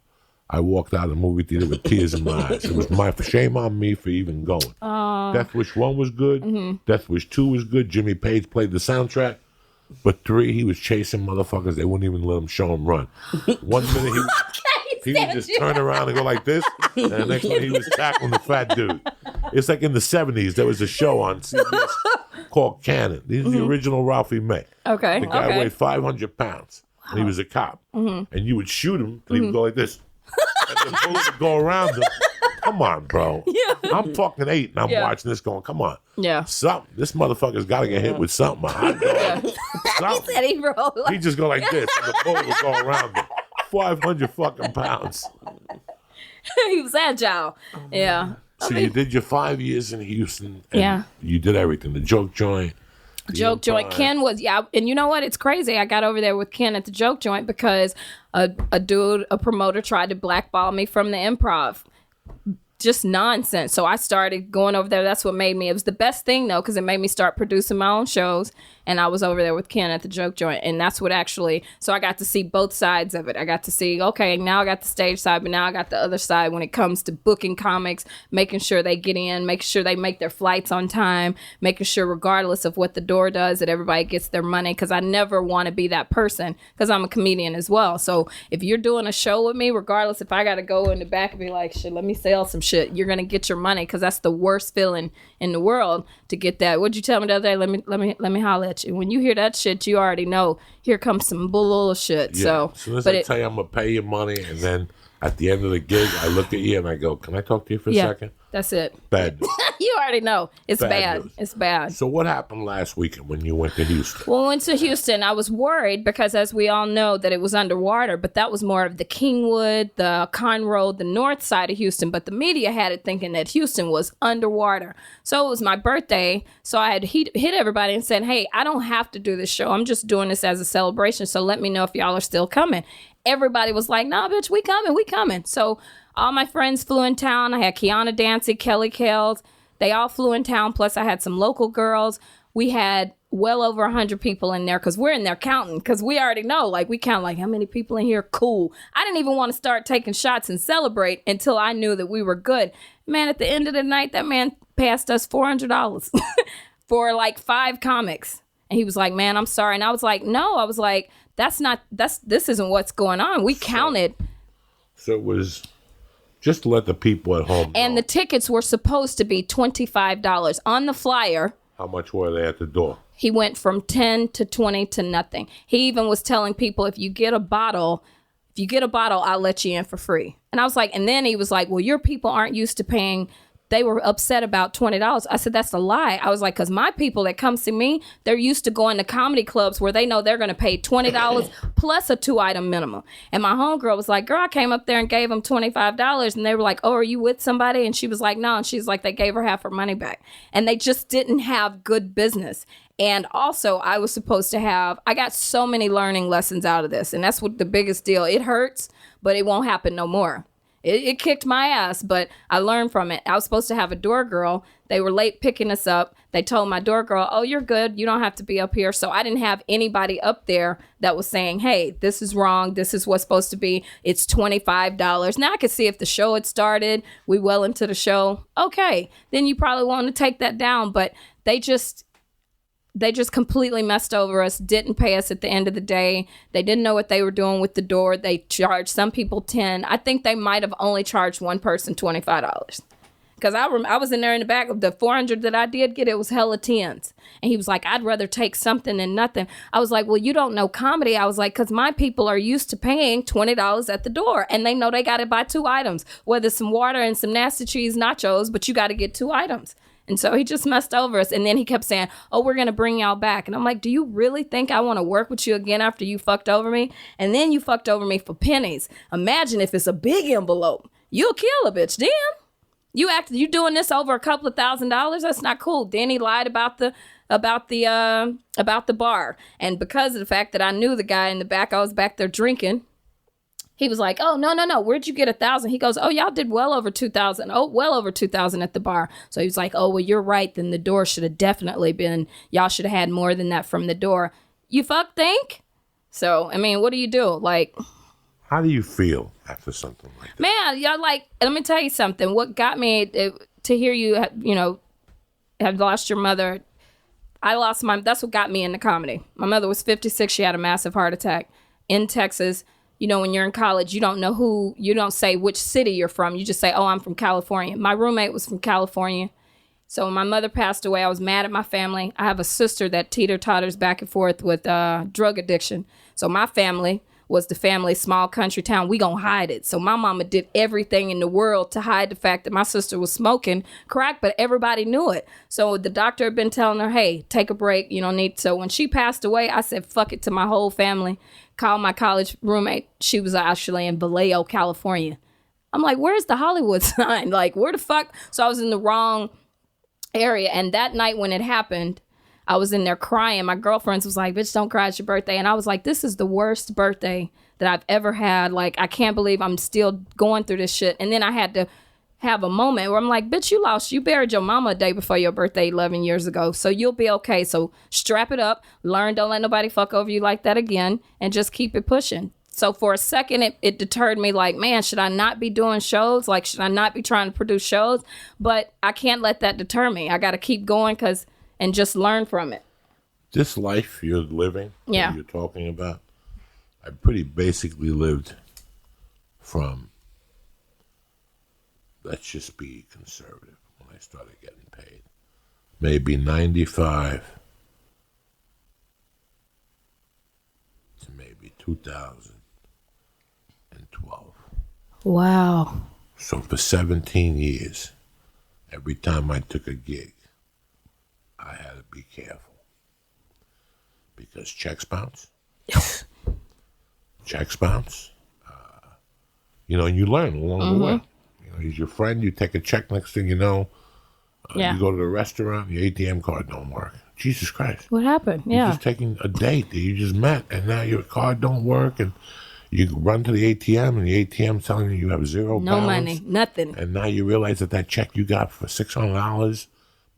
I walked out of the movie theater with tears in my eyes. It was my shame on me for even going. Death Wish 1 was good. Death Wish 2 was good. Jimmy Page played the soundtrack. But 3, he was chasing motherfuckers. They wouldn't even let him show him run. 1 minute he would just turn around and go like this, and the next one he was tackling the fat dude. It's like in the 70s, there was a show on CBS called Cannon. This is the original Ralphie May. Okay. The guy Okay. weighed 500 pounds, and he was a cop. And you would shoot him, and he would go like this. And the bullet would go around him. Come on, bro. I'm fucking 8, and I'm watching this going, come on. Yeah. Something. This motherfucker's got to get hit with something. A hot dog. Something. Said he rolled He just go like this, and the bullet would go around him. 500 fucking pounds. he was agile. Yeah. So you did your 5 years in Houston. And Yeah. You did everything. The joke joint. the Joke joint. Empire. Ken was, yeah. And you know what? It's crazy. I got over there with Ken at the joke joint because a promoter tried to blackball me from the Improv. Just nonsense. So I started going over there. That's what made me. It was the best thing though, because it made me start producing my own shows. And I was over there with Ken at the joke joint, and that's what actually. So I got to see both sides of it. I got to see, okay, now I got the stage side, but now I got the other side when it comes to booking comics, making sure they get in, making sure they make their flights on time, making sure regardless of what the door does that everybody gets their money. Because I never want to be that person, because I'm a comedian as well. So if you're doing a show with me, regardless if I got to go in the back and be like, shit, let me sell some shit, you're gonna get your money, because that's the worst feeling in the world to get that. What'd you tell me the other day? Let me holler at you. When you hear that shit, you already know here comes some bullshit. Yeah. So, As soon as but I tell you I'm going to pay you money, and then at the end of the gig, I look at you and I go, can I talk to you for a second? That's it. Bad news. You already know. It's Bad bad. news. It's bad. So what happened last weekend when you went to Houston? When we went to Houston, I was worried because, as we all know, that it was underwater, but that was more of the Kingwood, the Conroe, the north side of Houston, but the media had it thinking that Houston was underwater. So it was my birthday, so I had hit everybody and said, hey, I don't have to do this show. I'm just doing this as a celebration, so let me know if y'all are still coming. Everybody was like, nah, bitch, we coming. So all my friends flew in town. I had Kiana Dancy, Kelly Kells. They all flew in town. Plus, I had some local girls. We had well over 100 people in there because we're in there counting, because we already know, like, we count like how many people in here. Cool. I didn't even want to start taking shots and celebrate until I knew that we were good. Man, at the end of the night, that man passed us $400 for like 5 comics. And he was like, man, I'm sorry. And I was like, no, I was like, this isn't what's going on. We counted. So it was just to let the people at home know. And the tickets were supposed to be $25 on the flyer. How much were they at the door? He went from 10 to 20 to nothing. He even was telling people, if you get a bottle, I'll let you in for free. And I was like, and then he was like, well, your people aren't used to paying. They were upset about $20. I said, that's a lie. I was like, because my people that come see me, they're used to going to comedy clubs where they know they're going to pay $20 plus a 2-item minimum. And my homegirl was like, girl, I came up there and gave them $25. And they were like, oh, are you with somebody? And she was like, no. And she's like, they gave her half her money back. And they just didn't have good business. And also, I was supposed to I got so many learning lessons out of this. And that's what the biggest deal. It hurts, but it won't happen no more. It kicked my ass, but I learned from it. I was supposed to have a door girl. They were late picking us up. They told my door girl, oh, you're good. You don't have to be up here. So I didn't have anybody up there that was saying, hey, this is wrong. This is what's supposed to be. It's $25. Now I could see if the show had started, we well into the show. Okay, then you probably want to take that down. But they just completely messed over us, didn't pay us at the end of the day. They didn't know what they were doing with the door. They charged some people $10. I think they might have only charged one person $25. Because I was in there in the back of the 400 that I did get. It was hella tens. And he was like, I'd rather take something than nothing. I was like, well, you don't know comedy. I was like, because my people are used to paying $20 at the door. And they know they got to buy 2 items, whether it's some water and some nasty cheese nachos, but you got to get 2 items. And so he just messed over us. And then he kept saying, oh, we're going to bring y'all back. And I'm like, do you really think I want to work with you again after you fucked over me? And then you fucked over me for pennies. Imagine if it's a big envelope. You'll kill a bitch. Damn. You doing this over a couple of $1,000s? That's not cool. Then he lied about the bar. And because of the fact that I knew the guy in the back, I was back there drinking. He was like, oh, no. Where'd you get 1,000? He goes, oh, y'all did well over 2,000. Oh, well over 2,000 at the bar. So he was like, oh, well, you're right. Then the door should have definitely been, y'all should have had more than that from the door. You think? So, I mean, what do you do? Like, how do you feel after something like that? Man, y'all like, let me tell you something. What got me to hear you, have lost your mother. That's what got me into comedy. My mother was 56. She had a massive heart attack in Texas. When you're in college, you don't say which city you're from. You just say, oh, I'm from California. My roommate was from California. So when my mother passed away, I was mad at my family. I have a sister that teeter-totters back and forth with drug addiction. So my family was the family, small country town. We gonna hide it. So my mama did everything in the world to hide the fact that my sister was smoking crack, but everybody knew it. So the doctor had been telling her, hey, take a break. You don't need. So when she passed away, I said, fuck it to my whole family. Called my college roommate. She was actually in Vallejo, California. I'm like, where's the Hollywood sign? Like, where the fuck? So I was in the wrong area. And that night when it happened, I was in there crying. My girlfriends was like, bitch, don't cry, it's your birthday. And I was like, this is the worst birthday that I've ever had. Like, I can't believe I'm still going through this shit. And then I had to have a moment where I'm like, bitch, you buried your mama a day before your birthday 11 years ago. So you'll be okay. So strap it up, learn, don't let nobody fuck over you like that again, and just keep it pushing. So for a second, it deterred me like, man, should I not be doing shows? Like, should I not be trying to produce shows? But I can't let that deter me. I got to keep going and just learn from it. This life you're living, yeah, that you're talking about, I pretty basically lived from, let's just be conservative, when I started getting paid, maybe 95 to maybe 2012. Wow. So for 17 years, every time I took a gig, I had to be careful. Because checks bounce. Checks bounce. And you learn along the way. He's your friend. You take a check. Next thing you know, you go to the restaurant. Your ATM card don't work. Jesus Christ! What happened? You're just taking a date that you just met, and now your card don't work, and you run to the ATM, and the ATM's telling you have zero balance, no money, nothing. And now you realize that check you got for $600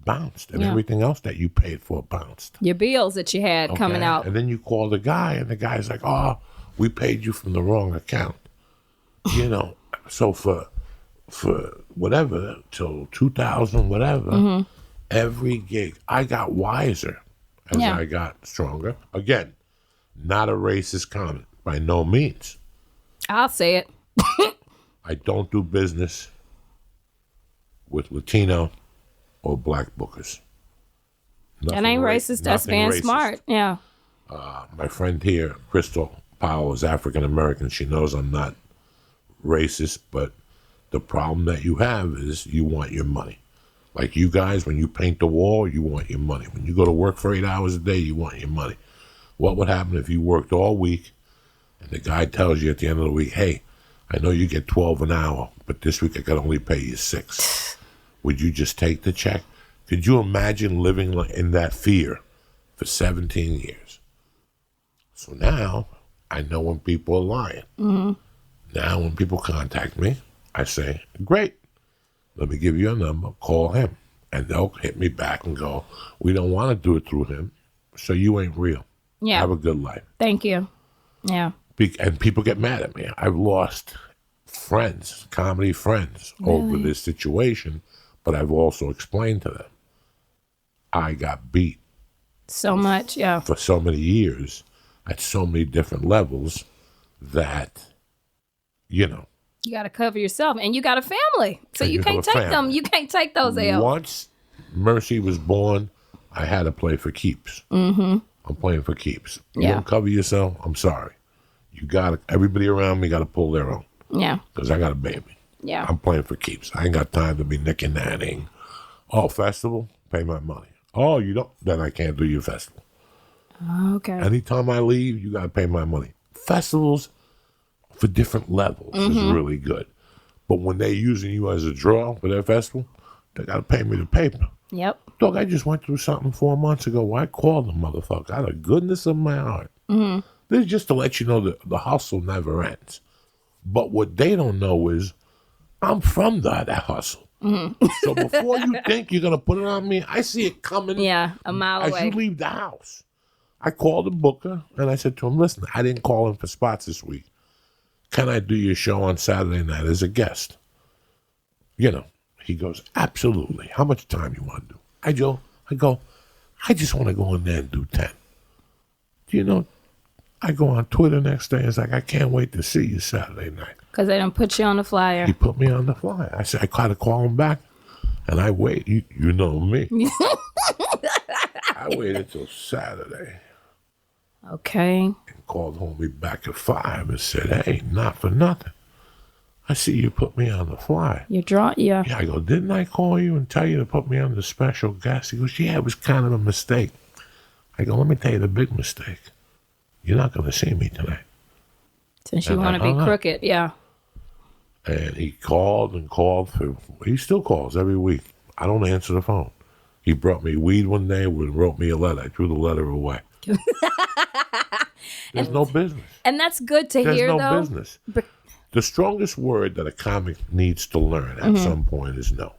bounced, and everything else that you paid for bounced. Your bills that you had coming out, and then you call the guy, and the guy's like, "Oh, we paid you from the wrong account." So for whatever, till 2000, whatever, every gig, I got wiser as I got stronger. Again, not a racist comment, by no means. I'll say it. I don't do business with Latino or black bookers. That ain't racist, that's being smart. Yeah. My friend here, Crystal Powell, is African American. She knows I'm not racist, but the problem that you have is you want your money. Like you guys, when you paint the wall, you want your money. When you go to work for 8 hours a day, you want your money. What would happen if you worked all week and the guy tells you at the end of the week, hey, I know you get 12 an hour, but this week I can only pay you 6. Would you just take the check? Could you imagine living in that fear for 17 years? So now I know when people are lying. Now when people contact me, I say, great, let me give you a number, call him. And they'll hit me back and go, we don't want to do it through him, so you ain't real. Yeah. Have a good life. Thank you. Yeah. And people get mad at me. I've lost friends, comedy friends, over this situation, but I've also explained to them, I got beat. So much, yeah. For so many years, at so many different levels, that, You got to cover yourself, and you got a family, so And you you can't have a take family. them. You can't take those L's. Once Mercy was born, I had to play for keeps. I'm playing for keeps. You Yeah. don't cover yourself, I'm sorry. You got everybody around me got to pull their own. Yeah. Because I got a baby. Yeah. I'm playing for keeps. I ain't got time to be nicking-natting. Oh, festival? Pay my money. Oh, you don't? Then I can't do your festival. Okay. Anytime I leave, you got to pay my money. Festivals for different levels is really good. But when they're using you as a draw for their festival, they got to pay me the paper. Yep. Dog, I just went through something 4 months ago. Why call the motherfucker? Out of goodness of my heart. This is just to let you know that the hustle never ends. But what they don't know is I'm from that hustle. So before you think you're going to put it on me, I see it coming Yeah, a mile as away. you leave the house. I called the booker and I said to him, listen, I didn't call in for spots this week. Can I do your show on Saturday night as a guest? You know, he goes, absolutely. How much time you want to do? I go, I just want to go in there and do 10. You know, I go on Twitter next day. It's like, I can't wait to see you Saturday night. Because they don't put you on the flyer. He put me on the flyer. I said, I try to call him back, and I wait. You know me. I waited till Saturday Okay. and called homie back at 5 and said, hey, not for nothing. I see you put me on the flyer. You draw, yeah. Yeah, I go, didn't I call you and tell you to put me on the special guest? He goes, yeah, it was kind of a mistake. I go, let me tell you the big mistake. You're not going to see me tonight. Since you And I want to be hung up. crooked, yeah. And he called and called. He still calls every week. I don't answer the phone. He brought me weed one day and wrote me a letter. I threw the letter away. There's no business. And that's good to There's hear, no though. business. The strongest word that a comic needs to learn at some point is no.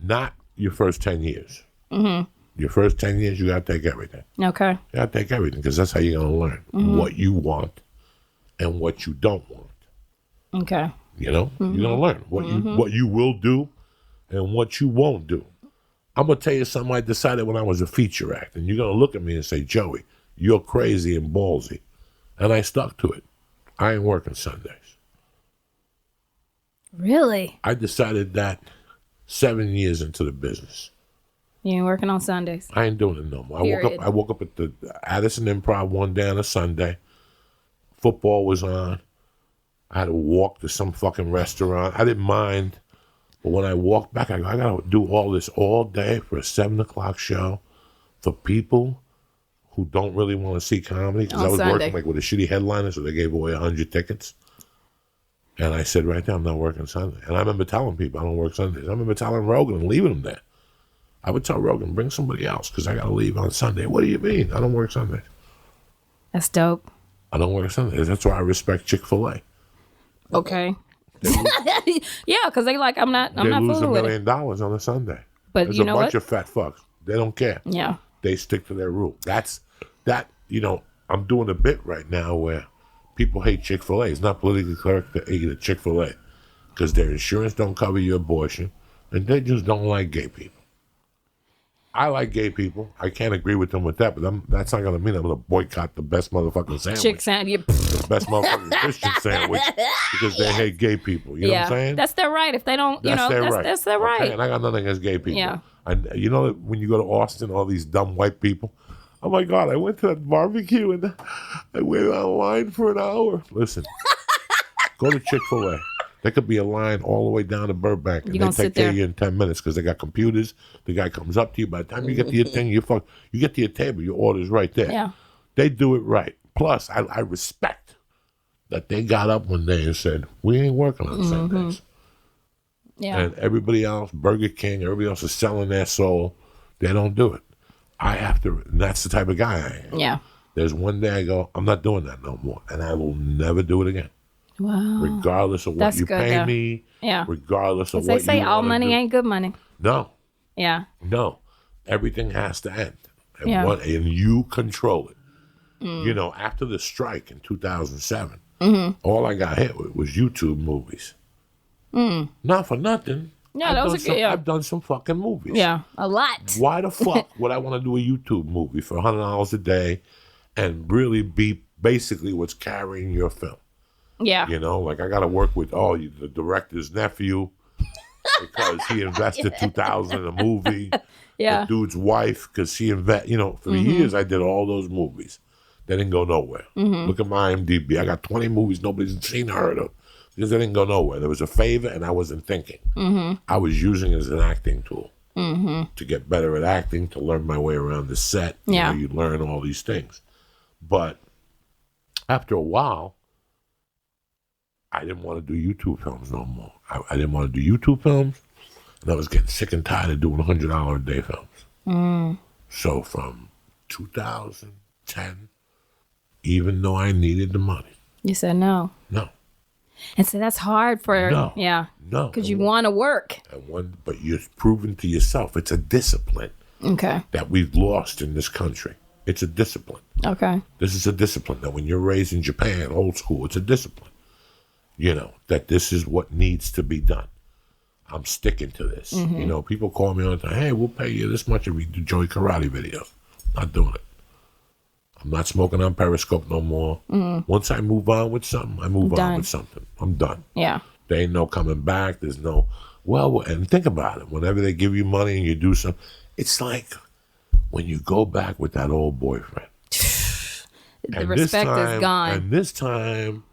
Not your first 10 years. Your first 10 years, you got to take everything. Okay. You got to take everything because that's how you're going to learn what you want and what you don't want. Okay. You know, you're going to learn what you will do and what you won't do. I'm going to tell you something I decided when I was a feature act, and you're going to look at me and say, Joey, you're crazy and ballsy. And I stuck to it. I ain't working Sundays. Really? I decided that 7 years into the business. You ain't working on Sundays? I ain't doing it no more. Period. I woke up at the Addison Improv one day on a Sunday. Football was on. I had to walk to some fucking restaurant. I didn't mind. But when I walked back, I go, I got to do all this all day for a 7 o'clock show for people who don't really want to see comedy. Because On I was Sunday. working like with a shitty headliner, so they gave away 100 tickets. And I said right there, I'm not working Sunday. And I remember telling people I don't work Sundays. I remember telling Rogan and leaving him there. I would tell Rogan, bring somebody else because I got to leave on Sunday. What do you mean? I don't work Sundays. That's dope. I don't work Sundays. That's why I respect Chick-fil-A. Okay. Yeah, because they like, I'm not They lose fooling $1 with it. million on a Sunday. But There's you a know bunch what? of fat fucks. They don't care. Yeah. They stick to their rule. I'm doing a bit right now where people hate Chick-fil-A. It's not politically correct to hate a Chick-fil-A because their insurance don't cover your abortion and they just don't like gay people. I like gay people. I can't agree with them with that, but that's not going to mean I'm going to boycott the best motherfucking sandwich. Chick sandwich. The best motherfucking Christian sandwich because they hate gay people. You know what I'm saying? That's their right. If they don't, That's their right. that's their right. Okay? And I got nothing against gay people. Yeah. And you know, when you go to Austin, all these dumb white people. Oh my God, I went to that barbecue and I waited online for an hour. Listen, go to Chick-fil-A. There could be a line all the way down to Burbank, and You they gonna take sit care there? of you in 10 minutes because they got computers. The guy comes up to you. By the time you get to your thing, you get to your table, your order's right there. Yeah. They do it right. Plus, I respect that they got up one day and said, we ain't working on Sundays. Yeah. And everybody else, Burger King, everybody else is selling their soul. They don't do it. I have to, and that's the type of guy I am. Yeah. There's one day I go, I'm not doing that no more. And I will never do it again. Wow. Regardless of what That's you good, pay yeah. me. Yeah. Regardless of They what say you all wanna money do. ain't good money. No, Yeah. no. Everything has to end. And, Yeah. and you control it. You know, after the strike in 2007, all I got hit with was YouTube movies. Not for nothing. Yeah, that was a good, yeah. I've done some fucking movies. Yeah. A lot. Why the fuck would I want to do a YouTube movie for $100 a day and really be basically what's carrying your film? Yeah. You know, like I got to work with the director's nephew because he invested $2,000 in a movie. Yeah. The dude's wife because she for years I did all those movies. They didn't go nowhere. Look at my IMDb. I got 20 movies nobody's seen or heard of because they didn't go nowhere. There was a favor and I wasn't thinking. I was using it as an acting tool to get better at acting, to learn my way around the set. Yeah. You learn all these things. But after a while, I didn't want to do YouTube films no more. I didn't want to do YouTube films, and I was getting sick and tired of doing $100 a day films. So from 2010, even though I needed the money, You said no. no, And so that's hard for, No. yeah. no. Because you want to work. But you're proving to yourself it's a discipline Okay. that we've lost in this country. It's a discipline. Okay. This is a discipline that when you're raised in Japan, old school, it's a discipline. You know, that this is what needs to be done. I'm sticking to this. You know, people call me all the time, hey, we'll pay you this much if we do Joey Karate videos. Not doing it. I'm not smoking on Periscope no more. Once I move on with something, I move on with something. I'm done. Yeah. There ain't no coming back. There's no, and think about it. Whenever they give you money and you do something, it's like when you go back with that old boyfriend. The respect is gone. And this time,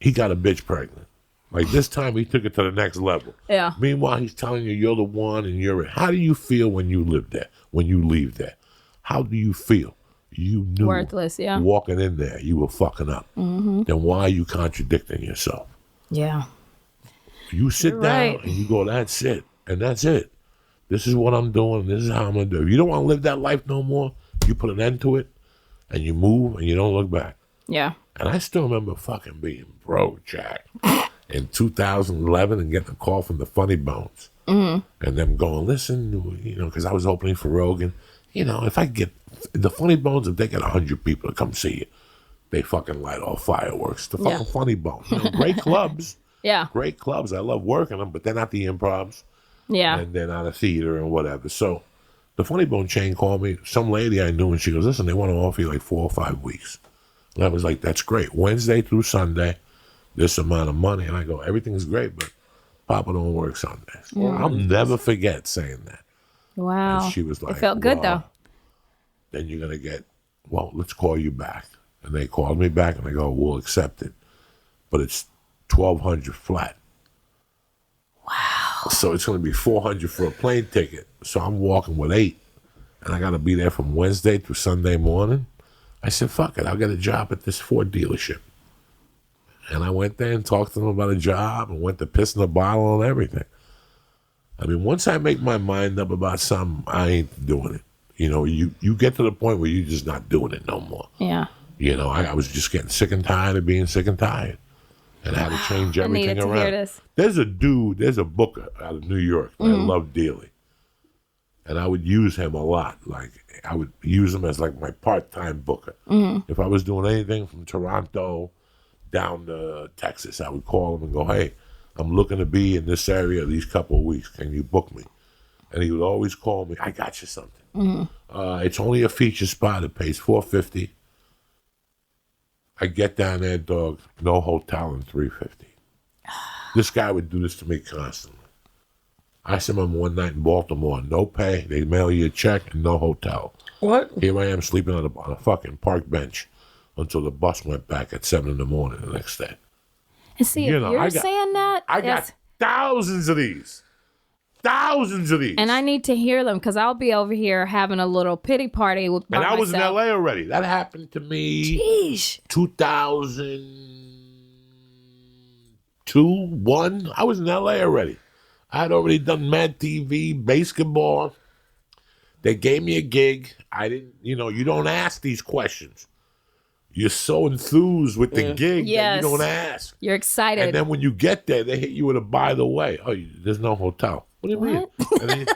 he got a bitch pregnant. Like this time, he took it to the next level. Yeah. Meanwhile, he's telling you you're the one and you're it. How do you feel when you live there, when you leave there? How do you feel? You knew Worthless, yeah. walking in there, you were fucking up. Then why are you contradicting yourself? Yeah. You sit You're down right. and you go, that's it. And that's it. This is what I'm doing. This is how I'm going to do it. If you don't want to live that life no more, you put an end to it and you move and you don't look back. Yeah. And I still remember fucking being broke, Jack, in 2011 and getting a call from the Funny Bones. And them going, listen, you know, because I was opening for Rogan. You know, if I get the Funny Bones, if they get 100 people to come see you, they fucking light off fireworks. The fucking Funny Bones. You know, great clubs. Yeah. Great clubs. I love working them, but they're not the improvs. Yeah. And they're not a theater and whatever. So the Funny Bone chain called me. Some lady I knew, and she goes, listen, they want to offer you like 4 or 5 weeks. And I was like, that's great. Wednesday through Sunday, this amount of money. And I go, everything's great, but Papa don't work Sundays. I'll never forget saying that. Wow. And she was like, it felt good though. Then you're going to get, let's call you back. And they called me back and I go, we'll accept it. But it's $1,200 flat. Wow. So it's going to be $400 for a plane ticket. So I'm walking with 8. And I got to be there from Wednesday through Sunday morning. I said, fuck it, I'll get a job at this Ford dealership. And I went there and talked to them about a job and went to piss in the bottle and everything. I mean, once I make my mind up about something, I ain't doing it. You know, you get to the point where you're just not doing it no more. Yeah. You know, I was just getting sick and tired of being sick and tired. And I had to change everything I needed around. to hear this. There's a booker out of New York that I love dearly. And I would use him a lot. Like, I would use him as like my part-time booker. If I was doing anything from Toronto down to Texas, I would call him and go, hey, I'm looking to be in this area these couple of weeks. Can you book me? And he would always call me, I got you something. It's only a feature spot. It pays $450. I get down there, dog, no hotel and $350. This guy would do this to me constantly. I saw him one night in Baltimore, no pay. They mail you a check and no hotel. What? Here I am sleeping on a fucking park bench until the bus went back at 7 a.m. the next day. And see, You if know, you're I got- saying that, I got thousands of these. Thousands of these. and I need to hear them because I'll be over here having a little pity party with by And I was in myself. LA already. That happened to me Sheesh. 2002, 1. I was in LA already. I had already done Mad TV, basketball. They gave me a gig. I didn't, you don't ask these questions. You're so enthused with the gig that Yes. you don't ask. You're excited. And then when you get there, they hit you with a by the way. Oh, there's no hotel. What do you mean? And then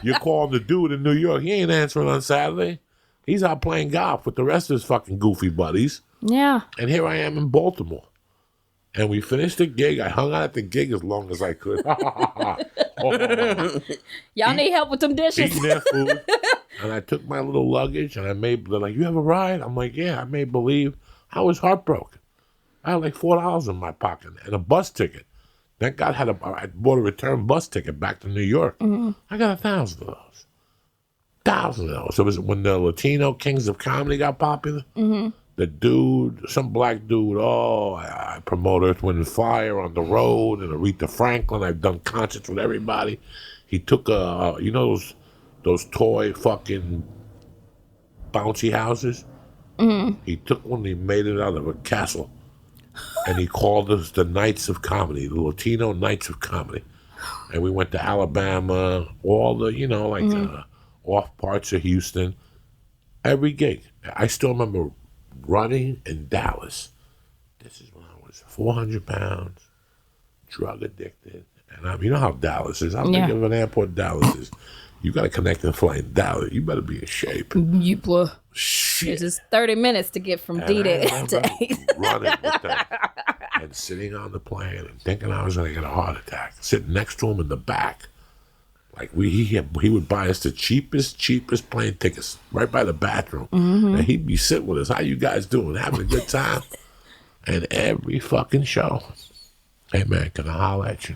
you're calling the dude in New York. He ain't answering on Saturday. He's out playing golf with the rest of his fucking goofy buddies. yeah. And here I am in Baltimore. And we finished the gig. I hung out at the gig as long as I could. Y'all need help with them dishes. Eating their food. And I took my little luggage and they're like, you have a ride? I'm like, yeah, I made believe. I was heartbroken. I had like $4 in my pocket and a bus ticket. Thank God I bought a return bus ticket back to New York. I got 1,000 of those. 1,000 of those. It was when the Latino Kings of Comedy got popular. The dude, some black dude, I promote Earth, Wind, and Fire on the road, and Aretha Franklin. I've done concerts with everybody. He took those toy fucking bouncy houses? He took one, he made it out of a castle. And he called us the Knights of Comedy, the Latino Knights of Comedy. And we went to Alabama, all the, off parts of Houston. Every gig. I still remember running in Dallas. This is when I was 400 pounds, drug addicted. And you know how Dallas is. I'm thinking of an airport Dallas is. You got to connect and fly in Dallas. You better be in shape. Shit. It's just 30 minutes to get from D to A. Running with them and sitting on the plane and thinking I was going to get a heart attack. Sitting next to him in the back. Like he would buy us the cheapest plane tickets right by the bathroom. And he'd be sitting with us. How you guys doing? Having a good time? And every fucking show. Hey man, can I holler at you?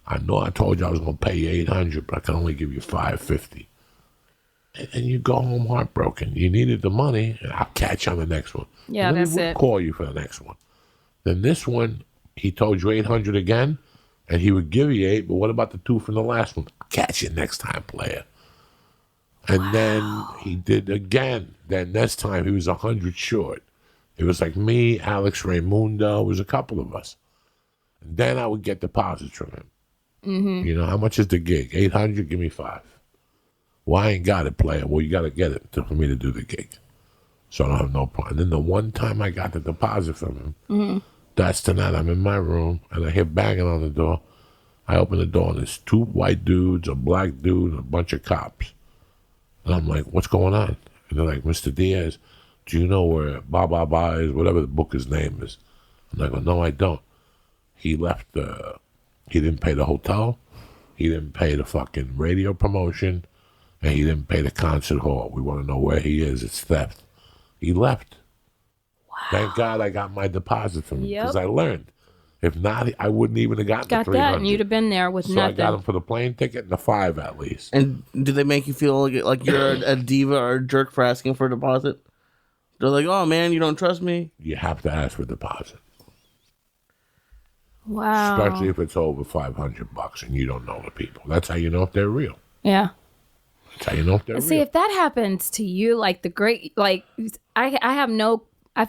I know I told you I was going to pay you $800, but I can only give you $550. And you go home heartbroken. You needed the money, and I'll catch you on the next one. Yeah, that's it. Call you for the next one. Then this one, he told you $800 again, and he would give you $800, but what about the $2 from the last one? I'll catch you next time, player. And then he did again. Then this time he was $100 short. It was like me, Alex Raimundo. It was a couple of us. And then I would get deposits from him. You know, how much is the gig? $800, give me $5. Well, I ain't got it, player. Well, you got to get it for me to do the gig. So I don't have no problem. And then the one time I got the deposit from him, that's the night I'm in my room, and I hear banging on the door. I open the door, and there's 2 white dudes, a black dude, and a bunch of cops. And I'm like, what's going on? And they're like, Mr. Diaz, do you know where blah, blah, blah is, whatever the booker's name is? And I go, no, I don't. He left he didn't pay the hotel, he didn't pay the fucking radio promotion, and he didn't pay the concert hall. We want to know where he is. It's theft. He left. Wow. Thank God I got my deposit from him because I learned. If not, I wouldn't even have gotten the $300. That, and you'd have been there with nothing. So I got him for the plane ticket and the $5 at least. And do they make you feel like you're a diva or a jerk for asking for a deposit? They're like, oh man, you don't trust me? You have to ask for a deposit. Wow. Especially if it's over $500 and you don't know the people. That's how you know if they're real. Yeah. That's how you know if they're real. See, if that happens to you, like I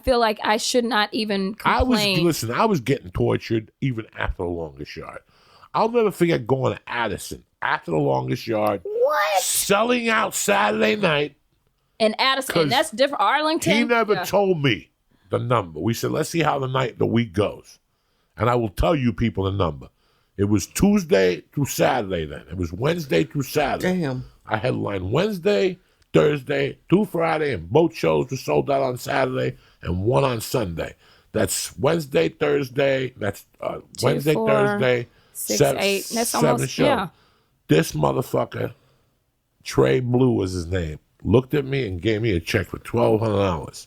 feel like I should not even complain. I was getting tortured even after the longest yard. I'll never forget going to Addison after the longest yard. What? Selling out Saturday night. And Addison, that's different. Arlington. He never told me the number. We said, let's see how the week goes. And I will tell you people the number. It was Tuesday through Saturday then. It was Wednesday through Saturday. Damn. I headlined Wednesday, Thursday, 2 Friday, and both shows were sold out on Saturday and 1 on Sunday. That's Wednesday, Thursday. That's Wednesday, 4, Thursday, 6, 7, 8. That's 7 almost, shows. yeah. This motherfucker, Trey Blue was his name, looked at me and gave me a check for $1,200.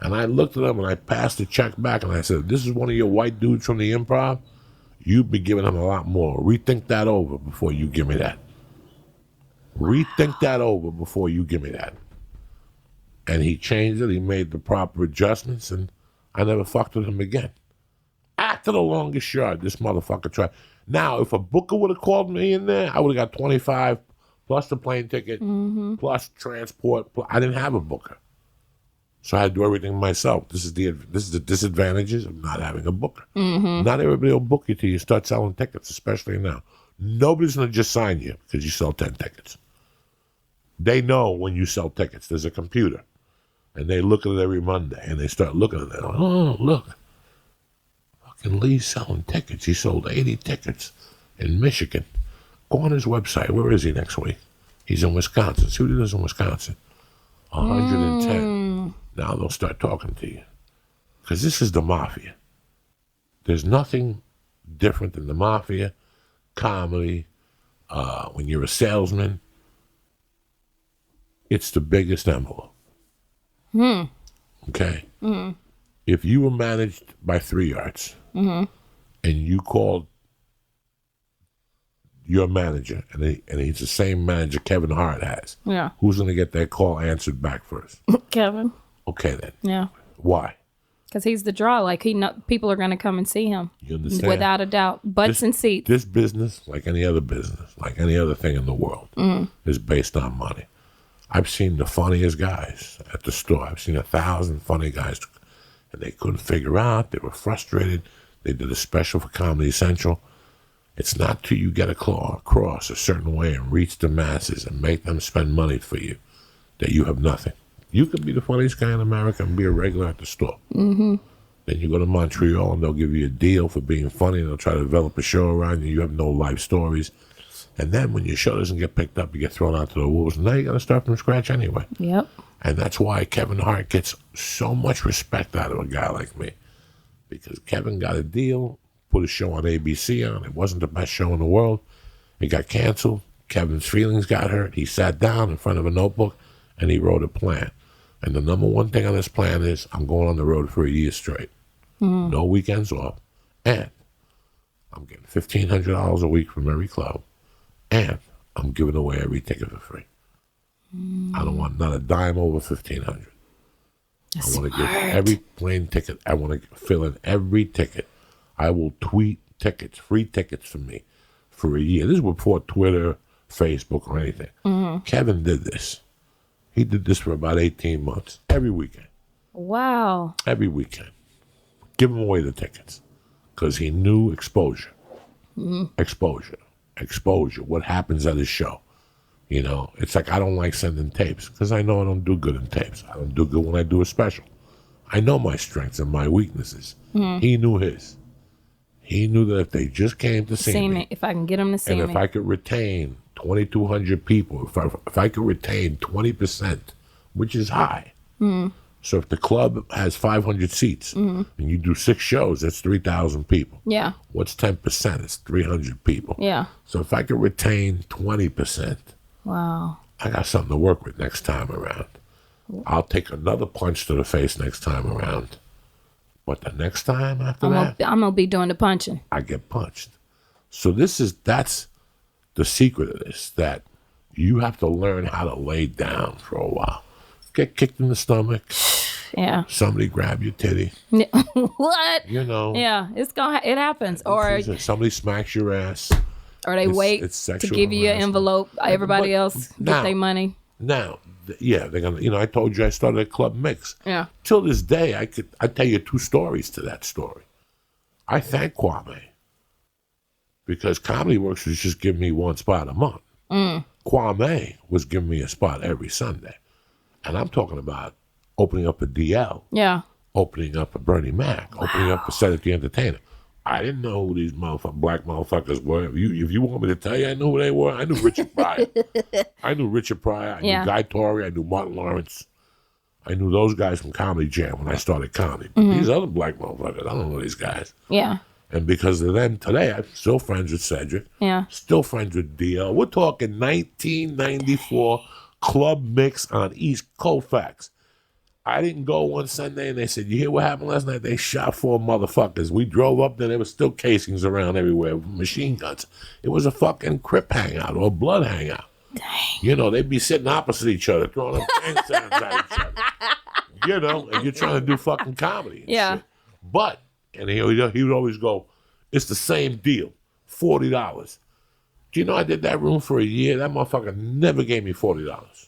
And I looked at him and I passed the check back and I said, this is one of your white dudes from the Improv? You'd be giving him a lot more. Rethink that over before you give me that. Rethink that over before you give me that. And he changed it. He made the proper adjustments and I never fucked with him again. After the longest yard, this motherfucker tried. Now, if a booker would have called me in there, I would have got $25 plus the plane ticket, plus transport. I didn't have a booker. So I had to do everything myself. This is the disadvantages of not having a booker. Not everybody will book you till you start selling tickets, especially now. Nobody's going to just sign you because you sell 10 tickets. They know when you sell tickets. There's a computer. And they look at it every Monday. And they start looking at it. Oh, look. Fucking Lee's selling tickets. He sold 80 tickets in Michigan. Go on his website. Where is he next week? He's in Wisconsin. See what he does in Wisconsin. 110. Now they'll start talking to you. Because this is the mafia. There's nothing different than the mafia, comedy, when you're a salesman. It's the biggest envelope. Okay? if you were managed by 3 Yards and you called your manager, and he's the same manager Kevin Hart has, who's going to get that call answered back first? Kevin. Okay, then. Yeah. Why? Because he's the draw. Like, people are going to come and see him. You understand? Without a doubt. Butts and seats. This business, like any other business, like any other thing in the world, is based on money. I've seen the funniest guys at the store. I've seen 1,000 funny guys, and they couldn't figure out. They were frustrated. They did a special for Comedy Central. It's not till you get across a certain way and reach the masses and make them spend money for you that you have nothing. You could be the funniest guy in America and be a regular at the store. Then you go to Montreal and they'll give you a deal for being funny and they'll try to develop a show around you. You have no life stories. And then when your show doesn't get picked up, you get thrown out to the wolves. And now you got to start from scratch anyway. Yep. And that's why Kevin Hart gets so much respect out of a guy like me. Because Kevin got a deal, put a show on ABC on. It wasn't the best show in the world. It got canceled. Kevin's feelings got hurt. He sat down in front of a notebook and he wrote a plan. And the number one thing on this plan is I'm going on the road for a year straight. No weekends off. And I'm getting $1,500 a week from every club. And I'm giving away every ticket for free. I don't want not a dime over $1,500. I want to give every plane ticket. I want to fill in every ticket. I will tweet tickets, free tickets for me for a year. This is before Twitter, Facebook, or anything. Kevin did this. He did this for about 18 months, every weekend. Wow. Every weekend. Give him away the tickets. Because he knew exposure. Exposure. What happens at his show. You know, it's like I don't like sending tapes because I know I don't do good in tapes. I don't do good when I do a special. I know my strengths and my weaknesses. He knew his. He knew that if they just came to see me, if I can get them to see me. and if I could retain 2,200 people, if I could retain 20%, which is high. So if the club has 500 seats and you do 6 shows, that's 3,000 people. Yeah. What's 10%? It's 300 people. Yeah. So if I could retain 20%, wow, I got something to work with next time around. I'll take another punch to the face next time around. But the next time after I'm going to be doing the punching. I get punched. So that's the secret of this, that you have to learn how to lay down for a while. Get kicked in the stomach. Yeah. Somebody grab your titty. What? You know. Yeah, it happens. Or somebody smacks your ass. Or they wait to give you an envelope. Everybody else get their money. Now, yeah, they're gonna. I told you I started a club mix. Yeah. Till this day, I tell you 2 stories to that story. I thank Kwame because Comedy Works was just giving me 1 spot a month. Kwame was giving me a spot every Sunday, and I'm talking about opening up a DL. Yeah. Opening up a Bernie Mac. Opening up a Cedric the Entertainer. I didn't know who these black motherfuckers were. If you want me to tell you, I knew who they were. I knew Richard Pryor. I knew Guy Torrey. I knew Martin Lawrence. I knew those guys from Comedy Jam when I started comedy. These other black motherfuckers, I don't know these guys. Yeah. And because of them, today I'm still friends with Cedric. Yeah. Still friends with DL. We're talking 1994 club mix on East Colfax. I didn't go one Sunday and they said, you hear what happened last night? They shot 4 motherfuckers. We drove up there. There were still casings around everywhere, machine guns. It was a fucking Crip hangout or a blood hangout. Dang. They'd be sitting opposite each other, throwing up tank sounds at each other. And you're trying to do fucking comedy. Yeah. Shit. But, and he would always go, it's the same deal, $40. Do you know I did that room for a year? That motherfucker never gave me $40.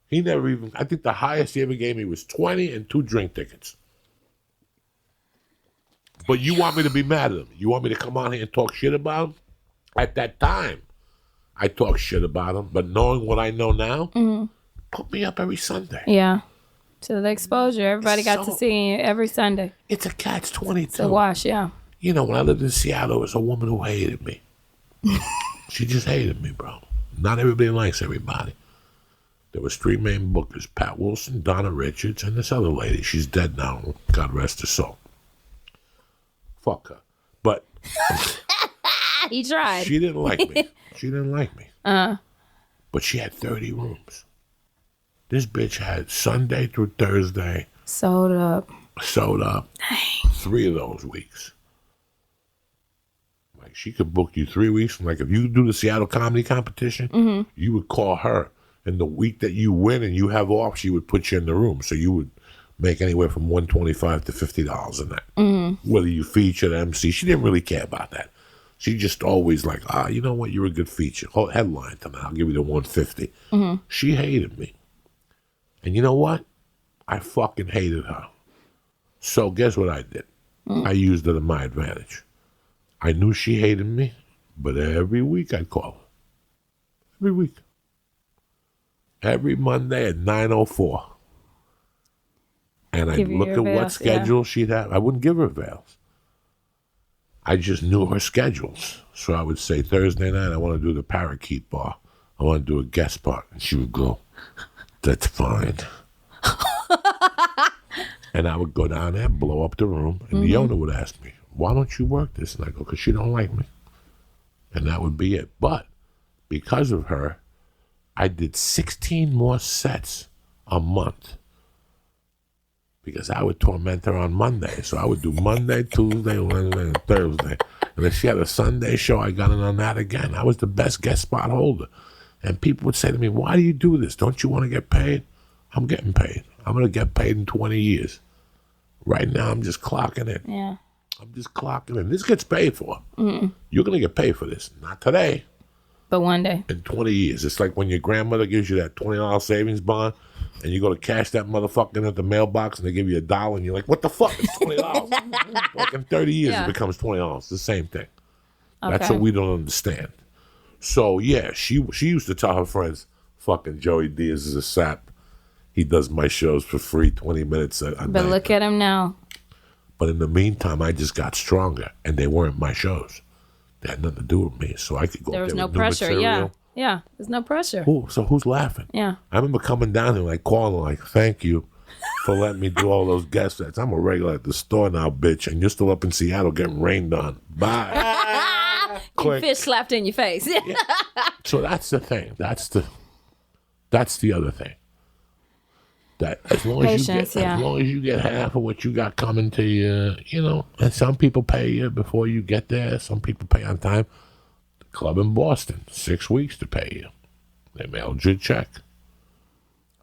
He never even, I think the highest he ever gave me was 20 and 2 drink tickets. But you want me to be mad at him? You want me to come on here and talk shit about him? At that time, I talked shit about him, but knowing what I know now, put me up every Sunday. Yeah. So the exposure, everybody got to see you every Sunday. It's a catch-22. It's a wash, yeah. When I lived in Seattle, there was a woman who hated me. She just hated me, bro. Not everybody likes everybody. There was 3 main bookers, Pat Wilson, Donna Richards, and this other lady. She's dead now. God rest her soul. Fuck her. But he tried. She didn't like me. But she had 30 rooms. This bitch had Sunday through Thursday. Sold up. showed up 3 of those weeks. Like, she could book you 3 weeks. Like, if you do the Seattle comedy competition, you would call her. And the week that you win and you have off, she would put you in the room. So you would make anywhere from $125 to $50 a night. Whether you feature the MC, she didn't really care about that. She just always like, you know what, you're a good feature. Headline tonight, I'll give you the $150. She hated me. And you know what? I fucking hated her. So guess what I did? I used it to my advantage. I knew she hated me, but every week I'd call her. Every week. Every Monday at 9:04. And I'd look at what schedule she'd have. I wouldn't give her veils. I just knew her schedules. So I would say, Thursday night, I want to do the Parakeet Bar. I want to do a guest spot. And she would go, that's fine. And I would go down there, blow up the room, and the owner would ask me, why don't you work this? And I go, because she don't like me. And that would be it. But because of her, I did 16 more sets a month. Because I would torment her on Monday. So I would do Monday, Tuesday, Wednesday, and Thursday. And if she had a Sunday show, I got in on that again. I was the best guest spot holder. And people would say to me, why do you do this? Don't you want to get paid? I'm getting paid. I'm going to get paid in 20 years. Right now, I'm just clocking in. Yeah. I'm just clocking in. This gets paid for. You're going to get paid for this. Not today. But one day. In 20 years. It's like when your grandmother gives you that $20 savings bond and you go to cash that motherfucker at the mailbox and they give you $1 and you're like, what the fuck? It's $20. Like in 30 years, it becomes $20. It's the same thing. Okay. That's what we don't understand. So, yeah, she used to tell her friends, fucking Joey Diaz is a sap. He does my shows for free, 20 minutes a night. But look at him now. But in the meantime, I just got stronger, and they weren't my shows. They had nothing to do with me, so I could go there up was there no with pressure. new material. Yeah, there's no pressure. So who's laughing? Yeah. I remember coming down here, like, calling, like, thank you for letting me do all those guest sets. I'm a regular at the store now, bitch, and you're still up in Seattle getting rained on. Bye. Fish slapped in your face. Yeah. So that's the thing. That's the other thing. That as long as you get half of what you got coming to you, you know, and some people pay you before you get there. Some people pay on time. The club in Boston, 6 weeks to pay you. They mailed you a check.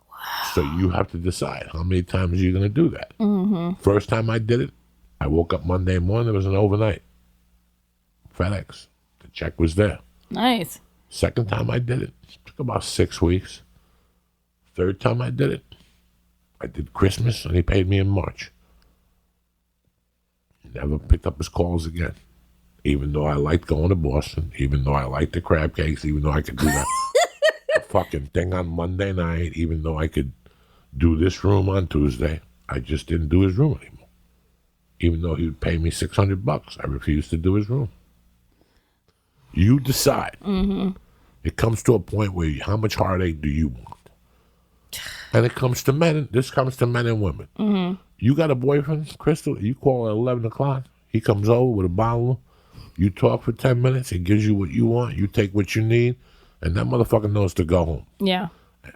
Wow. So you have to decide how many times you're going to do that. First time I did it, I woke up Monday morning, there was an overnight. FedEx. The check was there. Nice. Second time I did it, took about 6 weeks. Third time I did it, I did Christmas, and he paid me in March. Never picked up his calls again. Even though I liked going to Boston, even though I liked the crab cakes, even though I could do that fucking thing on Monday night, even though I could do this room on Tuesday, I just didn't do his room anymore. Even though he would pay me $600, I refused to do his room. You decide. It comes to a point where how much heartache do you want? And it comes to men. This comes to men and women. You got a boyfriend, Crystal. You call at 11 o'clock. He comes over with a bottle. You talk for 10 minutes. He gives you what you want. You take what you need. And that motherfucker knows to go home. Yeah.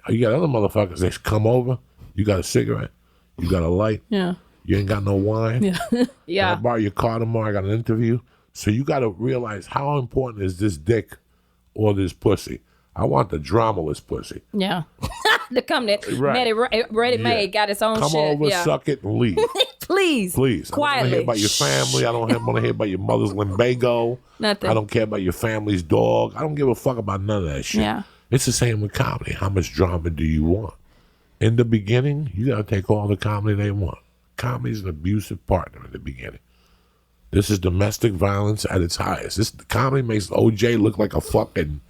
You got other motherfuckers. They come over. You got a cigarette. You got a light. Yeah. You ain't got no wine. Yeah. Yeah. I borrow your car tomorrow. I got an interview. So you got to realize how important is this dick or this pussy. I want the dramaless pussy. Yeah. To come that ready-made, got its own come shit. Come over, suck it, and leave. Please. Quietly. I don't want to hear about your family. I don't want to hear about your mother's lumbago. Nothing. I don't care about your family's dog. I don't give a fuck about none of that shit. Yeah. It's the same with comedy. How much drama do you want? In the beginning, you got to take all the comedy they want. Comedy's an abusive partner in the beginning. This is domestic violence at its highest. This comedy makes OJ look like a fucking...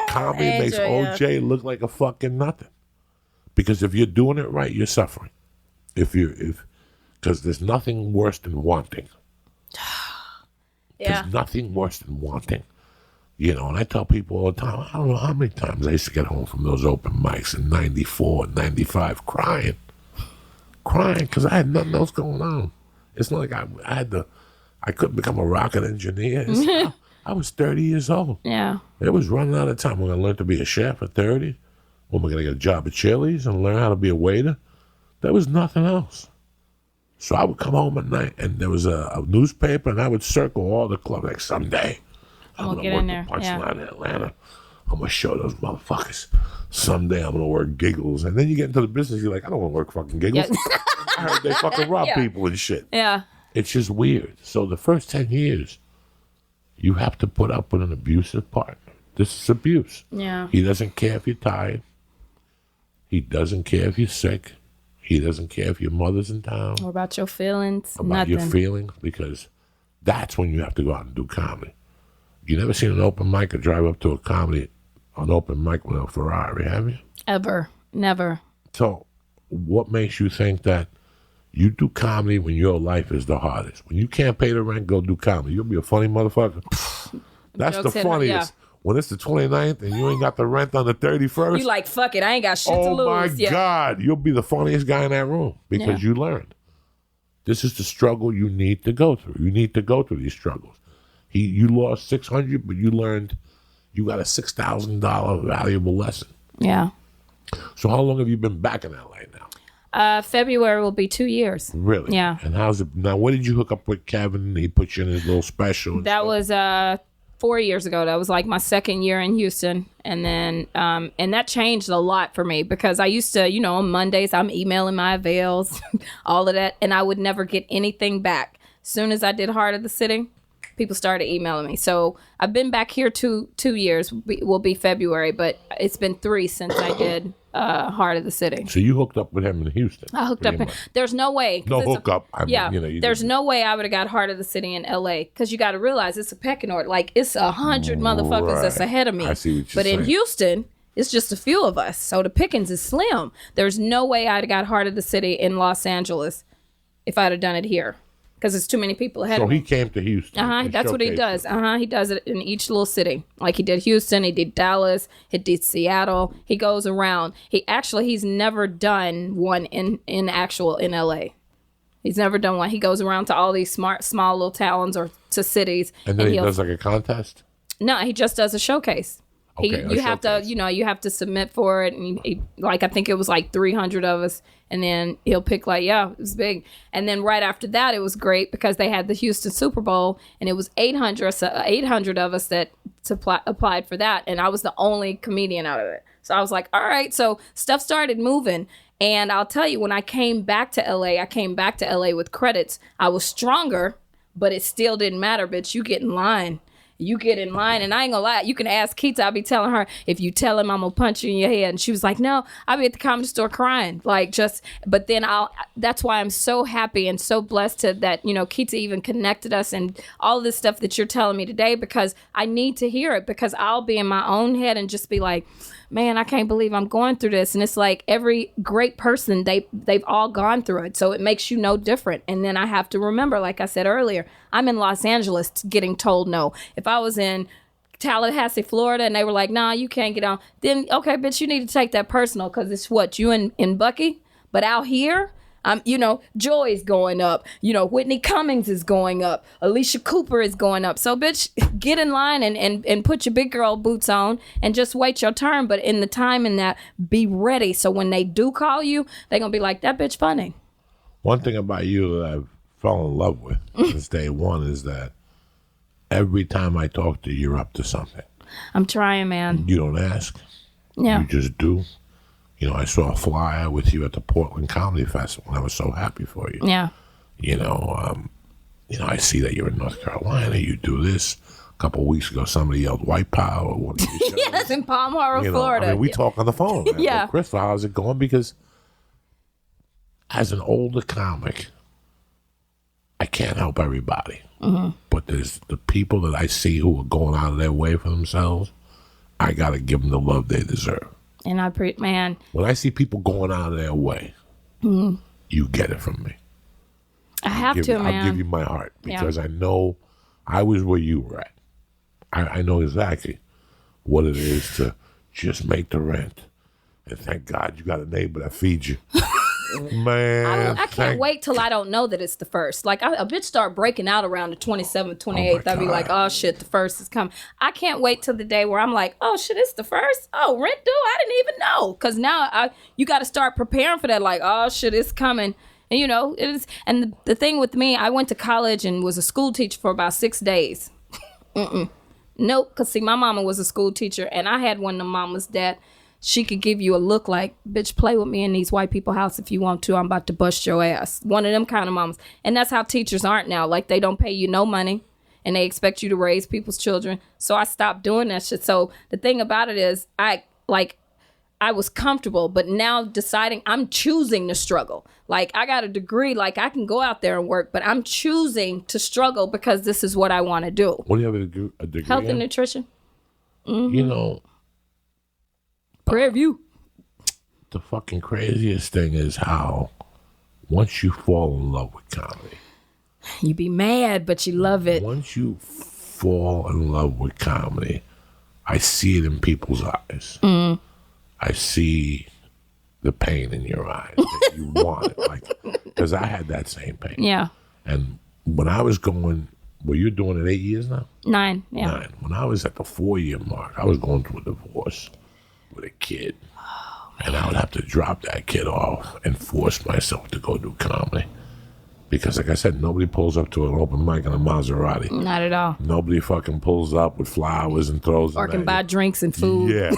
Comedy makes OJ look like a fucking nothing. Because if you're doing it right, you're suffering. Because there's nothing worse than wanting. There's nothing worse than wanting. You know, and I tell people all the time, I don't know how many times I used to get home from those open mics in 94, 95, crying. Crying because I had nothing else going on. It's not like I couldn't become a rocket engineer. I was 30 years old. Yeah. It was running out of time. We're going to learn to be a chef at 30. When we're going to get a job at Chili's and learn how to be a waiter. There was nothing else. So I would come home at night, and there was a newspaper, and I would circle all the clubs. Like, someday, I'm gonna going get to work in the there. Punchline in Atlanta. I'm going to show those motherfuckers. Someday I'm going to work Giggles. And then you get into the business, you're like, I don't want to work fucking Giggles. Yeah. I heard they fucking rob people and shit. Yeah. It's just weird. So the first 10 years, you have to put up with an abusive partner. This is abuse. Yeah. He doesn't care if you're tired. He doesn't care if you're sick. He doesn't care if your mother's in town. What about your feelings? About Nothing. your feelings, because that's when you have to go out and do comedy. You never seen an open mic or drive up to an open mic with a Ferrari, have you? Ever. Never. So what makes you think that you do comedy when your life is the hardest? When you can't pay the rent, go do comedy. You'll be a funny motherfucker. That's Jokes the hit her, funniest. yeah. When it's the 29th and you ain't got the rent on the 31st. You like, fuck it, I ain't got shit to lose. Oh my Yeah. God, you'll be the funniest guy in that room because you learned. This is the struggle you need to go through. You need to go through these struggles. You lost $600, but you learned you got a $6,000 valuable lesson. Yeah. So how long have you been back in LA now? February will be 2 years. Really? Yeah. And how's it now? When did you hook up with Kevin? He put you in his little special. That was 4 years ago. That was like my second year in Houston. And then, and that changed a lot for me because I used to, on Mondays, I'm emailing my avails, all of that, and I would never get anything back. Soon as I did Heart of the City, people started emailing me. So I've been back here 2 years, will be February, but it's been 3 since I did Heart of the City. So you hooked up with him in Houston. I hooked up. There's no way. No hookup. There's no way I would have got Heart of the City in LA because you got to realize it's a pecking order. Like it's 100 motherfuckers that's ahead of me. I see what you're but saying. in Houston, it's just a few of us. So the pickings is slim. There's no way I'd have got Heart of the City in Los Angeles if I'd have done it here. Because there's too many people ahead of me. So he came to Houston. That's what he does. He does it in each little city. Like he did Houston, he did Dallas, he did Seattle. He goes around. He's never done one in LA. He's never done one. He goes around to all these small little towns or to cities. And then he does like a contest? No, he just does a showcase. You have to submit for it, and he I think it was like 300 of us, and then he'll pick it was big. And then right after that, it was great because they had the Houston Super Bowl, and it was 800 of us that applied for that, and I was the only comedian out of it. So I was like, all right, so stuff started moving. And I'll tell you, when I came back to LA with credits. I was stronger, but it still didn't matter, bitch. You get in line. You get in line, and I ain't gonna lie. You can ask Keita. I'll be telling her, if you tell him, I'm gonna punch you in your head. And she was like, no, I'll be at the Comedy Store crying. But then that's why I'm so happy and so blessed that, Keita even connected us and all this stuff that you're telling me today, because I need to hear it, because I'll be in my own head and just be like, man, I can't believe I'm going through this. And it's like every great person, they've all gone through it. So it makes you no different. And then I have to remember, like I said earlier, I'm in Los Angeles getting told no. If I was in Tallahassee, Florida, and they were like, nah, you can't get on, then, okay, bitch, you need to take that personal, because it's what, you in Bucky? But out here, Joy's going up. Whitney Cummings is going up. Alicia Cooper is going up. So, bitch, get in line and put your big girl boots on and just wait your turn. But in the time in that, be ready. So when they do call you, they're going to be like, that bitch funny. One thing about you that I've fallen in love with since day one is that every time I talk to you, you're up to something. I'm trying, man. You don't ask. Yeah. You just do. I saw a flyer with you at the Portland Comedy Festival, and I was so happy for you. Yeah. I see that you're in North Carolina. You do this. A couple of weeks ago, somebody yelled "White Power." One of your shows. Yes, in Palm Harbor, Florida. We talk on the phone. Man. Yeah. Crystal, how's it going? Because as an older comic, I can't help everybody. Mm-hmm. But there's the people that I see who are going out of their way for themselves. I got to give them the love they deserve. And man. When I see people going out of their way, you get it from me. I'll give you my heart, because I know I was where you were at. I know exactly what it is to just make the rent. And thank God you got a neighbor that feeds you. Man, I can't wait till I don't know that it's the first. Like, a bitch start breaking out around the 27th, 28th. I'd be like, oh, shit, the first is coming. I can't wait till the day where I'm like, oh, shit, it's the first? Oh, rent due? I didn't even know. Because now you got to start preparing for that. Like, oh, shit, it's coming. And, you know, it is. And the thing with me, I went to college and was a school teacher for about 6 days. Nope. Because, see, my mama was a school teacher, and I had one of the mamas that she could give you a look like, bitch, play with me in these white people house if you want to. I'm about to bust your ass. One of them kind of mamas. And that's how teachers aren't now. Like, they don't pay you no money, and they expect you to raise people's children. So I stopped doing that shit. So the thing about it is, I was comfortable, but now deciding I'm choosing to struggle. Like, I got a degree, like I can go out there and work, but I'm choosing to struggle because this is what I want to do. What do you have a degree Health in? and nutrition. You know, Prairie View. the fucking craziest thing is how once you fall in love with comedy, You be mad, but you love it. once you fall in love with comedy, I see it in people's eyes. I see the pain in your eyes that you want it, like, because I had that same pain. Yeah. And when I was going, well, you're doing it 8 years now? 9. Yeah. 9. When I was at the 4-year mark, I was going through a divorce with a kid. And I would have to drop that kid off and force myself to go do comedy. Because, like I said, nobody pulls up to an open mic in a Maserati. Not at all. Nobody fucking pulls up with flowers and throws Or them can at buy you. drinks and food. Yeah.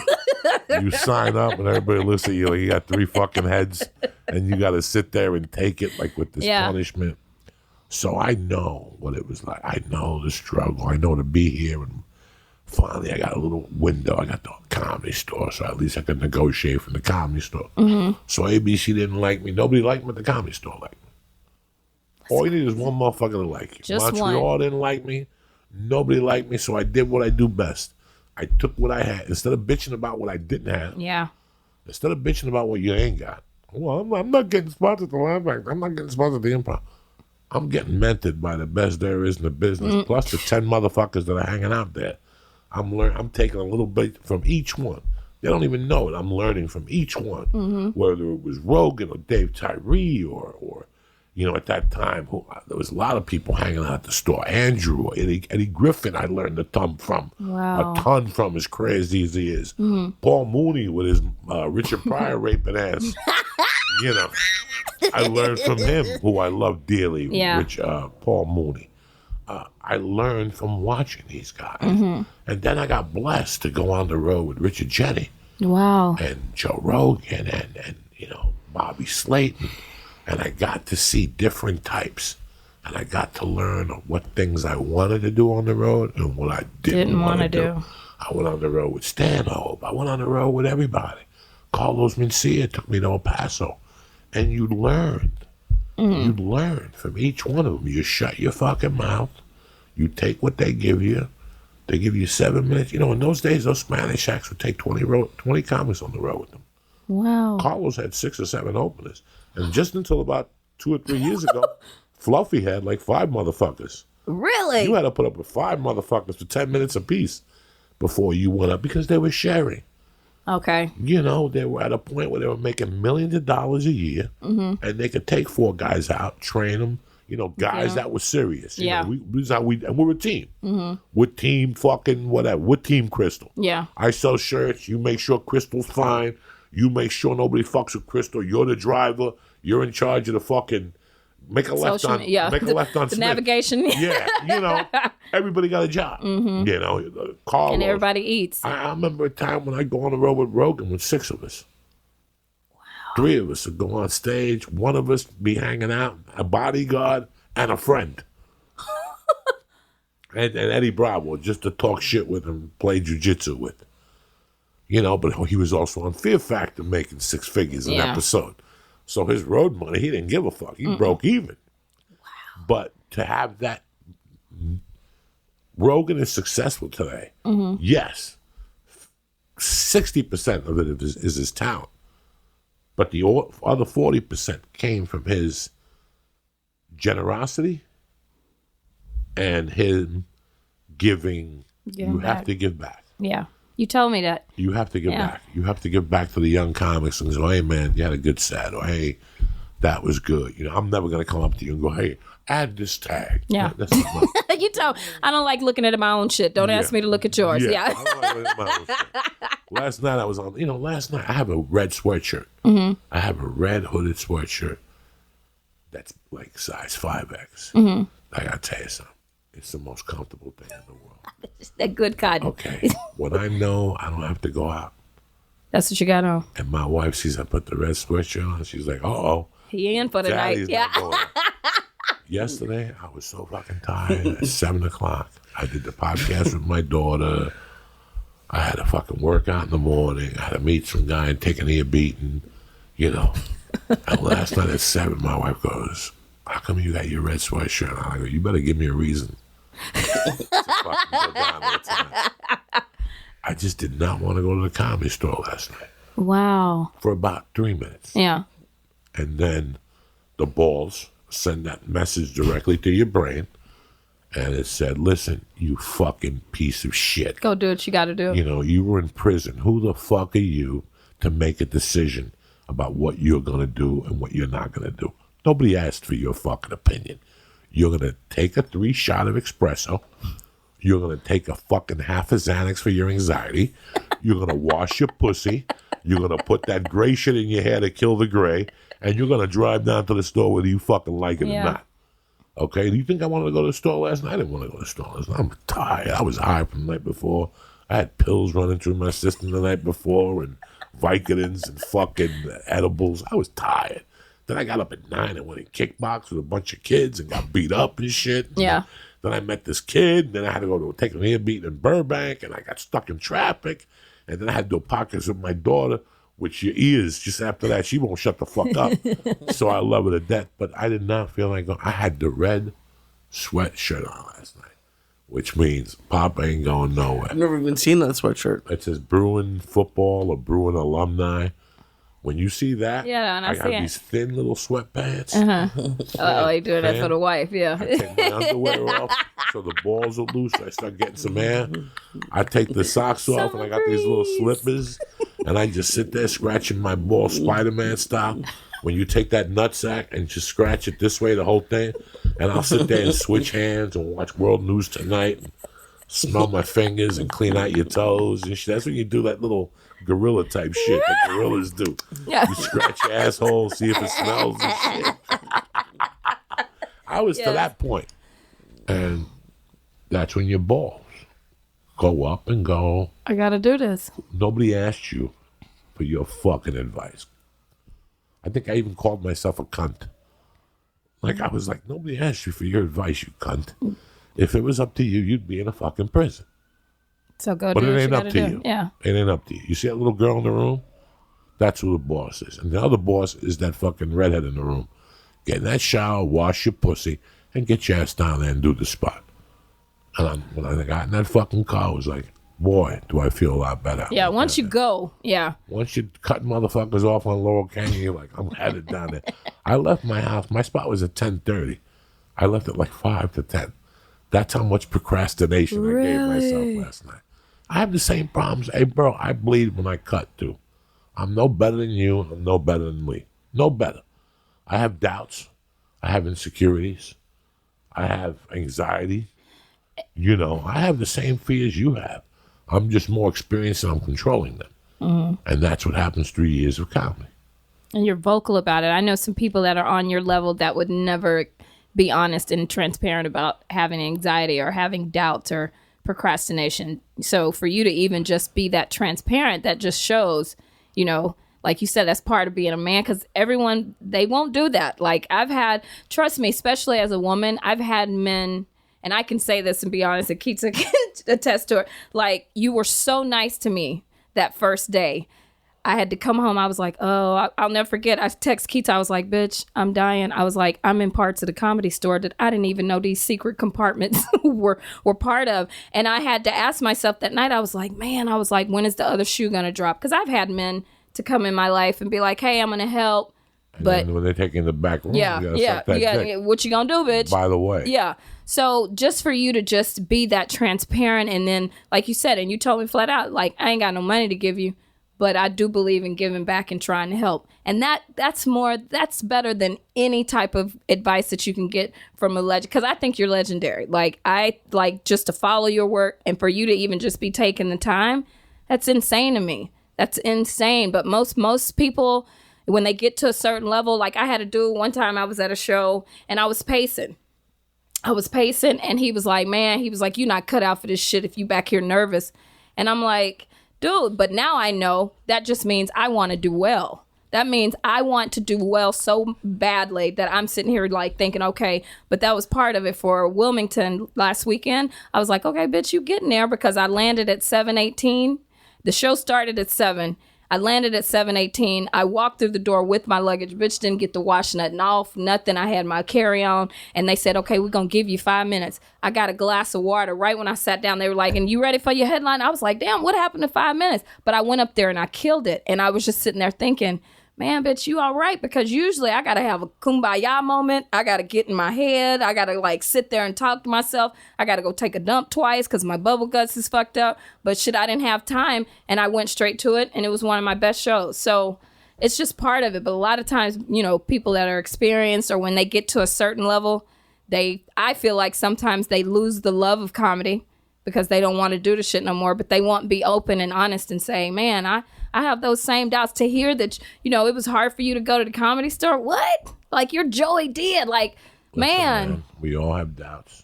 You sign up and everybody looks at you like you got 3 fucking heads and you got to sit there and take it like with this Yeah. punishment. So I know what it was like. I know the struggle. I know to be here. And finally, I got a little window. I got the comedy store, so at least I could negotiate from the comedy store. So ABC didn't like me. Nobody liked me at the comedy store. Like, all you need is one motherfucker to like you. Just Montreal one. didn't like me. Nobody liked me, so I did what I do best. I took what I had. Instead of bitching about what I didn't have, Yeah. instead of bitching about what you ain't got, well, I'm not getting sponsored to Linebacker. I'm not getting sponsored to the Improv. I'm getting mentored by the best there is in the business, plus the 10 motherfuckers that are hanging out there. I'm taking a little bit from each one. They don't even know it. I'm learning from each one, whether it was Rogan or Dave Tyree or you know, at that time, there was a lot of people hanging out at the store. Andrew, or Eddie Griffin, I learned a ton from. Wow. A ton from, as crazy as he is. Paul Mooney with his Richard Pryor raping ass. You know, I learned from him, who I love dearly, Yeah. Paul Mooney. I learned from watching these guys. And then I got blessed to go on the road with Richard Jenney Wow. and Joe Rogan and you know, Bobby Slayton. And I got to see different types. And I got to learn what things I wanted to do on the road and what I didn't want to do. I went on the road with Stanhope. I went on the road with everybody. Carlos Mencia took me to El Paso. And you learned. You learned from each one of them. You shut your fucking mouth. You take what they give you. They give you 7 minutes. You know, in those days, those Spanish acts would take 20 comics on the road with them. Wow. Carlos had 6 or 7 openers. And just until about 2 or 3 years ago, Fluffy had like 5 motherfuckers. Really? You had to put up with 5 motherfuckers for 10 minutes apiece before you went up because they were sharing. Okay. You know, they were at a point where they were making millions of dollars a year, and they could take 4 guys out, train them. You know, guys that were serious. You Yeah. know, and we're a team. We're team fucking whatever. We're team Crystal. Yeah. I sell shirts. You make sure Crystal's fine. You make sure nobody fucks with Crystal. You're the driver. You're in charge of the fucking make a left on. Yeah. Make a left on. The Smith. navigation. Yeah, you know, everybody got a job. You know, Carlos. And everybody eats. I remember a time when I go on the road with Rogan with 6 of us. Wow. 3 of us would go on stage. 1 of us be hanging out, a bodyguard and a friend. and Eddie Bravo, just to talk shit with him, play jujitsu with. You know, but he was also on Fear Factor making 6 figures an episode. So his road money, he didn't give a fuck. He broke even. Wow. But to have that, Rogan is successful today. Yes. 60% of it is his talent. But the other 40% came from his generosity and him giving. You have to give back. Yeah. You told me that. You have to give back. You have to give back to the young comics and go, hey, man, you had a good set. Or, hey, that was good. You know, I'm never going to come up to you and go, hey, add this tag. Yeah. That's not my, You told. I don't like looking at my own shit. Don't ask me to look at yours. Yeah. I don't like looking at my own shit. Last night I was on, last night I have a red sweatshirt. I have a red hooded sweatshirt. that's like size 5X. I gotta tell you something. It's the most comfortable thing in the world. That good cotton. Okay. When I know I don't have to go out, That's what you got on. and my wife sees I put the red sweatshirt on, she's like, "Uh-oh, He in for the Daddy's night. Yeah. not going out." Yesterday, I was so fucking tired. At 7 o'clock, I did the podcast with my daughter. I had a fucking workout in the morning. I had to meet some guy and take an ear beating, you know. And last night at 7, my wife goes, "How come you got your red sweatshirt on?" I go, "You better give me a reason to fucking go down there tonight." I just did not want to go to the comedy store last night Wow. for about 3 minutes. Yeah. And then the balls send that message directly to your brain. And it said, "Listen, you fucking piece of shit. Go do what you got to do. You know, you were in prison. Who the fuck are you to make a decision about what you're going to do and what you're not going to do? Nobody asked for your fucking opinion. You're going to take a 3-shot of espresso. You're going to take a fucking half a Xanax for your anxiety. You're going to wash your pussy. You're going to put that gray shit in your hair to kill the gray. And you're going to drive down to the store whether you fucking like it or not. Okay? Do you think I wanted to go to the store last night? I didn't want to go to the store last night. I'm tired. I was high from the night before. I had pills running through my system the night before and Vicodins and fucking edibles. I was tired. Then I got up at 9 and went in kickbox with a bunch of kids and got beat up and shit. Yeah. Then I met this kid. Then I had to go to take an ear beating in Burbank, and I got stuck in traffic. And then I had to do a podcast with my daughter, which your ears, just after that, she won't shut the fuck up. So I love her to death. But I did not feel like going. I had the red sweatshirt on last night, which means Pop ain't going nowhere. I've never even seen that sweatshirt. It says Bruin football or Bruin alumni. When you see that, Yeah, and I I see have it. these thin little sweatpants. Oh, you doing that for the wife. Yeah. I take my underwear off so the balls are loose. I start getting some air. I take the socks off and I got these little slippers. And I just sit there scratching my ball Spider-Man style. When you take that nutsack and just scratch it this way, the whole thing. And I'll sit there and switch hands and watch World News Tonight. And smell my fingers and clean out your toes and shit. That's when you do that little gorilla type shit that gorillas do. Yeah. You scratch your asshole, see if it smells and shit. I was to that point. And that's when your balls go up and go. I got to do this. Nobody asked you for your fucking advice. I think I even called myself a cunt. Like, I was like, nobody asked you for your advice, you cunt. If it was up to you, you'd be in a fucking prison. So go But do it what you ain't got up to to do. you. Yeah. It ain't up to you. You see that little girl in the room? That's who the boss is. And the other boss is that fucking redhead in the room. Get in that shower, wash your pussy, and get your ass down there and do the spot. And when I got in that fucking car, I was like, boy, do I feel a lot better. Yeah. Once you go, yeah. Once you cut motherfuckers off on Laurel Canyon, you're like, I'm headed down there. I left my house. My spot was at 10:30. I left at like 5 to 10. That's how much procrastination I gave myself last night. I have the same problems. Hey, bro, I bleed when I cut, too. I'm no better than you. I'm no better than me. No better. I have doubts. I have insecurities. I have anxiety. You know, I have the same fears you have. I'm just more experienced and I'm controlling them. Mm-hmm. And that's what happens through years of comedy. And you're vocal about it. I know some people that are on your level that would never be honest and transparent about having anxiety or having doubts or procrastination. So for you to even just be that transparent, that just shows, you know, like you said, that's part of being a man, because everyone, they won't do that. Like I've trust me, especially as a woman, I've had men, and I can say this and be honest, and Keita can attest to it. Like, you were so nice to me that first day. I had to come home. I was like, oh, I'll never forget. I text Keita. I was like, bitch, I'm dying. I was like, I'm in parts of the Comedy Store that I didn't even know these secret compartments were part of. And I had to ask myself that night, I was like, man, when is the other shoe going to drop? Because I've had men to come in my life and be like, hey, I'm going to help. But when they take you in the back room, what you gonna do, bitch? By the way, yeah. So just for you to just be that transparent, and then like you said, and you told me flat out, like, I ain't got no money to give you, but I do believe in giving back and trying to help, and that's better than any type of advice that you can get from a legend. Because I think you're legendary. Like, I like just to follow your work, and for you to even just be taking the time, that's insane to me. That's insane. But most people, when they get to a certain level, like I had a dude one time, I was at a show and I was pacing. And he was like, man, you're not cut out for this shit if you back here nervous. And I'm like, dude, but now I know that just means I want to do well. That means I want to do well so badly that I'm sitting here like thinking, okay, but that was part of it for Wilmington last weekend. I was like, okay, bitch, you getting there, because I landed at 7:18. The show started at 7. I landed at 7:18. I walked through the door with my luggage. Bitch didn't get to wash nothing off, nothing. I had my carry-on, and they said, okay, we're going to give you 5 minutes. I got a glass of water. Right when I sat down, they were like, and you ready for your headline? I was like, damn, what happened to 5 minutes? But I went up there and I killed it. And I was just sitting there thinking, man, bitch, you all right? Because usually I got to have a kumbaya moment. I got to get in my head. I got to like sit there and talk to myself. I got to go take a dump twice because my bubble guts is fucked up. But shit, I didn't have time. And I went straight to it. And it was one of my best shows. So it's just part of it. But a lot of times, you know, people that are experienced or when they get to a certain level, I feel like sometimes they lose the love of comedy because they don't want to do the shit no more. But they won't be open and honest and say, man, I have those same doubts. To hear that, you know, it was hard for you to go to the Comedy Store. What? Like, you're Joey Diaz. Like, Listen, man, we all have doubts.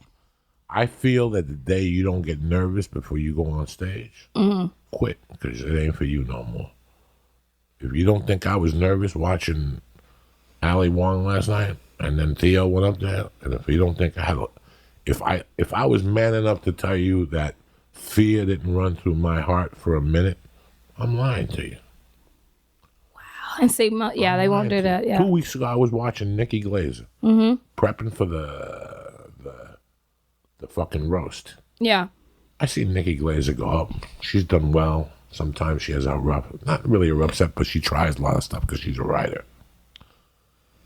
I feel that the day you don't get nervous before you go on stage, quit, because it ain't for you no more. If you don't think I was nervous watching Ali Wong last night, and then Theo went up there, and if you don't think I had if I was man enough to tell you that fear didn't run through my heart for a minute, I'm lying to you. Wow. And see, yeah, they won't do that. Yeah. 2 weeks ago, I was watching Nikki Glazer, prepping for the fucking roast. Yeah. I see Nikki Glazer go up. She's done well. Sometimes she has not really a rough set, but she tries a lot of stuff because she's a writer.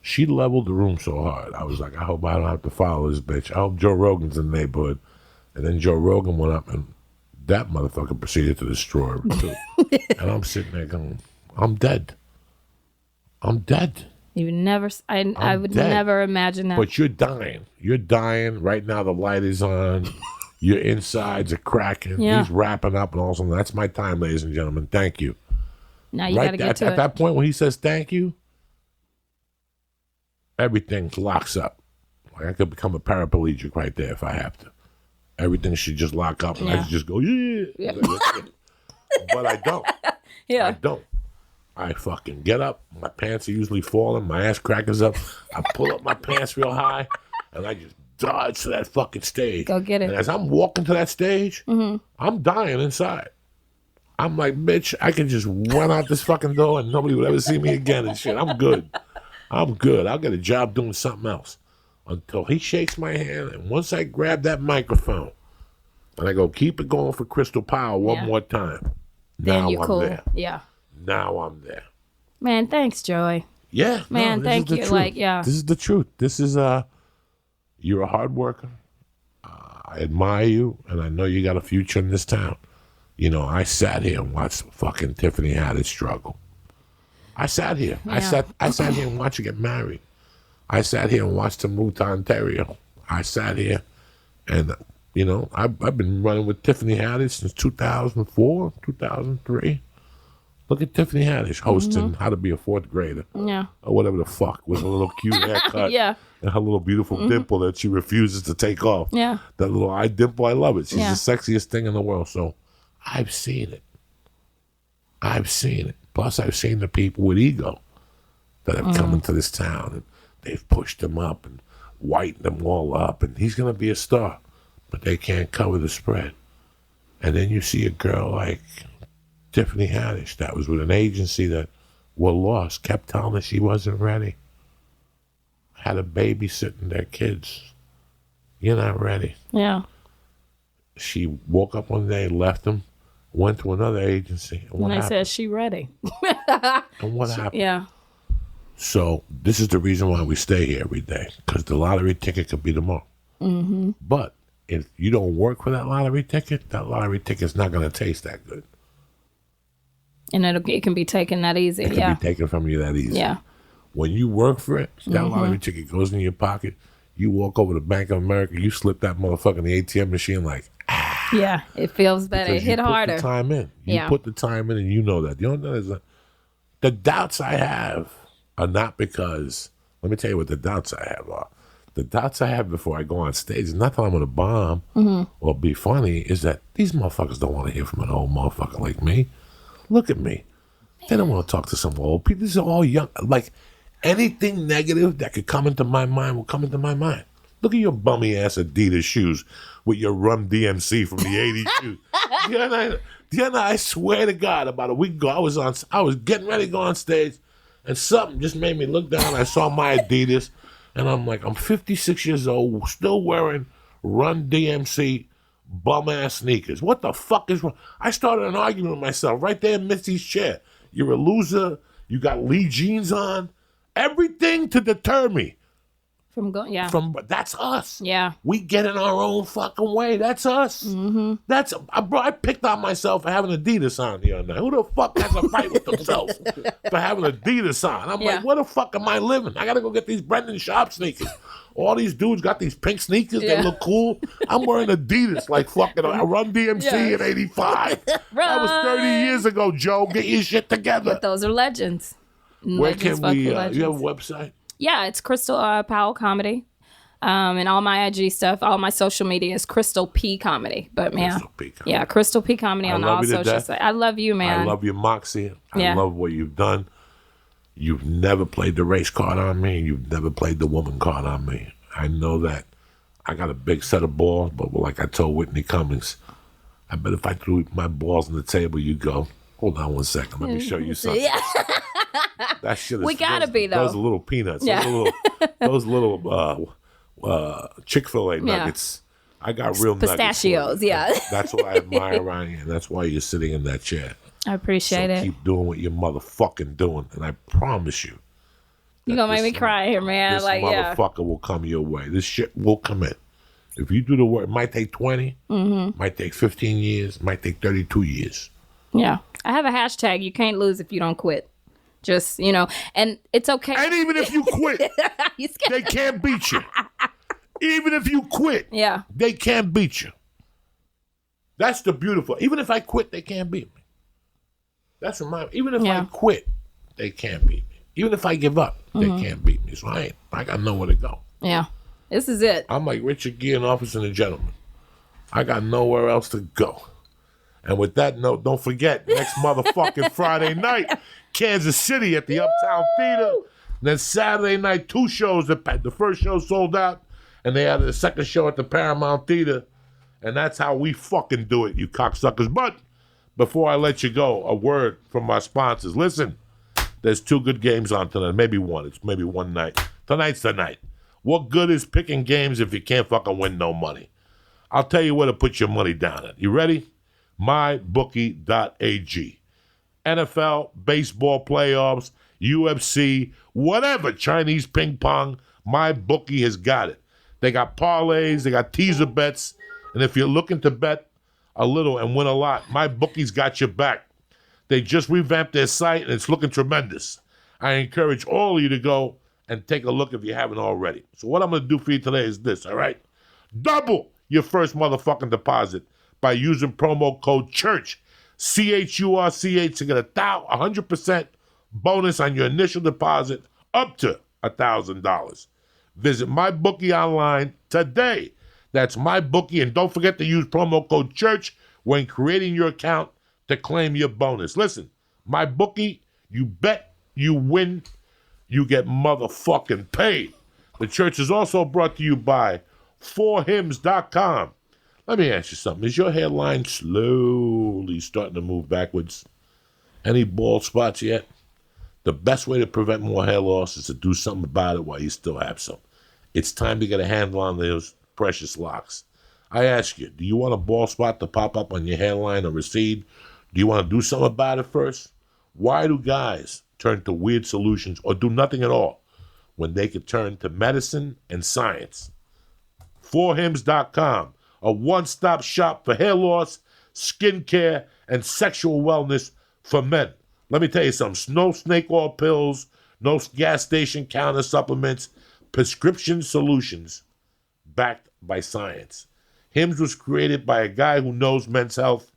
She leveled the room so hard. I was like, I hope I don't have to follow this bitch. I hope Joe Rogan's in the neighborhood. And then Joe Rogan went up and that motherfucker proceeded to destroy her too. And I'm sitting there going, I'm dead. I'm dead. You never, I would never imagine that. But you're dying. You're dying. Right now the light is on. Your insides are cracking. Yeah. He's wrapping up and all of a sudden, that's my time, ladies and gentlemen. Thank you. Now you got to get to it. At that point when he says thank you, everything locks up. Like I could become a paraplegic right there if I have to. Everything should just lock up and I should just go, yeah. But I don't. Yeah. I don't. I fucking get up. My pants are usually falling. My ass crackers up. I pull up my pants real high and I just dodge to that fucking stage. Go get it. And as I'm walking to that stage, I'm dying inside. I'm like, bitch, I can just run out this fucking door and nobody would ever see me again and shit. I'm good. I'll get a job doing something else. Until he shakes my hand, and once I grab that microphone, and I go, keep it going for Crystal Powell one more time. Then now you I'm cool. there. Yeah. Now I'm there. Man, thanks, Joey. Yeah. Man, thank you. Truth. Like, yeah. This is the truth. This is, you're a hard worker. I admire you, and I know you got a future in this town. You know, I sat here and watched fucking Tiffany Haddish struggle. I sat here. Yeah. I sat here and watched her get married. I sat here and watched her move to Ontario. I sat here and, you know, I've been running with Tiffany Haddish since 2004, 2003. Look at Tiffany Haddish hosting How to Be a Fourth Grader. Yeah. Or whatever the fuck, with a little cute haircut. Yeah. And her little beautiful dimple that she refuses to take off. Yeah. That little eye dimple, I love it. She's the sexiest thing in the world. So I've seen it. I've seen it. Plus, I've seen the people with ego that have come into this town and they've pushed him up and whitened them all up, and he's going to be a star, but they can't cover the spread. And then you see a girl like Tiffany Haddish that was with an agency that were lost, kept telling her she wasn't ready, had a baby sitting their kids. You're not ready. Yeah. She woke up one day, left them, went to another agency. And when I said she ready. And what happened? Yeah. So this is the reason why we stay here every day, because the lottery ticket could be tomorrow. But if you don't work for that lottery ticket's not going to taste that good. And it can be taken that easy. It can be taken from you that easy. Yeah. When you work for it, that lottery ticket goes in your pocket. You walk over to Bank of America, you slip that motherfucker in the ATM machine like, yeah, it feels better. It hit harder. You put the time in. You put the time in and you know that. The only thing is the doubts I have are not because, let me tell you what the doubts I have are. The doubts I have before I go on stage is not that I'm going to bomb or be funny, is that these motherfuckers don't want to hear from an old motherfucker like me. Look at me. They don't want to talk to some old people. These are all young. Like, anything negative that could come into my mind will come into my mind. Look at your bummy ass Adidas shoes with your Run DMC from the 80s shoes. Diana, I swear to God, about a week ago, I was getting ready to go on stage, and something just made me look down. I saw my Adidas, and I'm like, I'm 56 years old, still wearing Run DMC bum-ass sneakers. What the fuck is wrong? I started an argument with myself right there in Mitzi's chair. You're a loser. You got Lee jeans on. Everything to deter me. That's us. Yeah. We get in our own fucking way. That's us. Mm-hmm. I picked on myself for having Adidas on the other night. Who the fuck has a fight with themselves for having Adidas on? I'm like, where the fuck am I living? I gotta go get these Brendan Sharp sneakers. All these dudes got these pink sneakers. They look cool. I'm wearing Adidas like fucking I Run DMC in 85. That was 30 years ago, Joe. Get your shit together. But those are legends. Where can we, you have a website? Yeah, it's Crystal Powell Comedy. And all my IG stuff, all my social media is Crystal P Comedy. But man, Crystal P Comedy. Yeah, Crystal P Comedy on all social sites. I love you, man. I love your moxie. I love what you've done. You've never played the race card on me. You've never played the woman card on me. I know that. I got a big set of balls, but like I told Whitney Cummings, I bet if I threw my balls on the table, you'd go, hold on one second, let me show you something. Yeah. That shit is, we gotta be though. Those little peanuts, those little Chick-fil-A nuggets. I got real pistachios. Nuggets. That's what I admire around you, and that's why you're sitting in that chair. I appreciate it. Keep doing what you're motherfucking doing, and I promise you, you're gonna make me cry here, man. This motherfucker will come your way. This shit will come in. If you do the work, it might take 20, might take 15 years, might take 32 years. Yeah, I have a hashtag. You can't lose if you don't quit. Just, and it's okay. And even if you quit, they can't beat you. Even if you quit, they can't beat you. That's the beautiful. Even if I quit, they can't beat me. That's even if I quit, they can't beat me. Even if I give up, they can't beat me. So I got nowhere to go. Yeah, this is it. I'm like Richard Gere in Office and a Gentleman. I got nowhere else to go. And with that note, don't forget, next motherfucking Friday night, Kansas City at the Uptown Theater. And then Saturday night, 2 shows. The first show sold out, and they added a second show at the Paramount Theater. And that's how we fucking do it, you cocksuckers. But before I let you go, a word from our sponsors. Listen, there's 2 good games on tonight. Maybe one. It's maybe one night. Tonight's the night. What good is picking games if you can't fucking win no money? I'll tell you where to put your money down at. You ready? MyBookie.ag. NFL, baseball playoffs, UFC, whatever, Chinese ping pong, MyBookie has got it. They got parlays, they got teaser bets, and if you're looking to bet a little and win a lot, MyBookie's got your back. They just revamped their site, and it's looking tremendous. I encourage all of you to go and take a look if you haven't already. So what I'm going to do for you today is this, all right? Double your first motherfucking deposit by using promo code CHURCH, CHURCH, to get a 100% bonus on your initial deposit up to $1,000. Visit MyBookie online today. That's MyBookie, and don't forget to use promo code CHURCH when creating your account to claim your bonus. Listen, MyBookie, you bet, you win, you get motherfucking paid. The church is also brought to you by ForHims.com. Let me ask you something. Is your hairline slowly starting to move backwards? Any bald spots yet? The best way to prevent more hair loss is to do something about it while you still have some. It's time to get a handle on those precious locks. I ask you, do you want a bald spot to pop up on your hairline or recede? Do you want to do something about it first? Why do guys turn to weird solutions or do nothing at all when they could turn to medicine and science? ForHims.com, a one-stop shop for hair loss, skin care, and sexual wellness for men. Let me tell you something. No snake oil pills, no gas station counter supplements, prescription solutions backed by science. Hims was created by a guy who knows men's health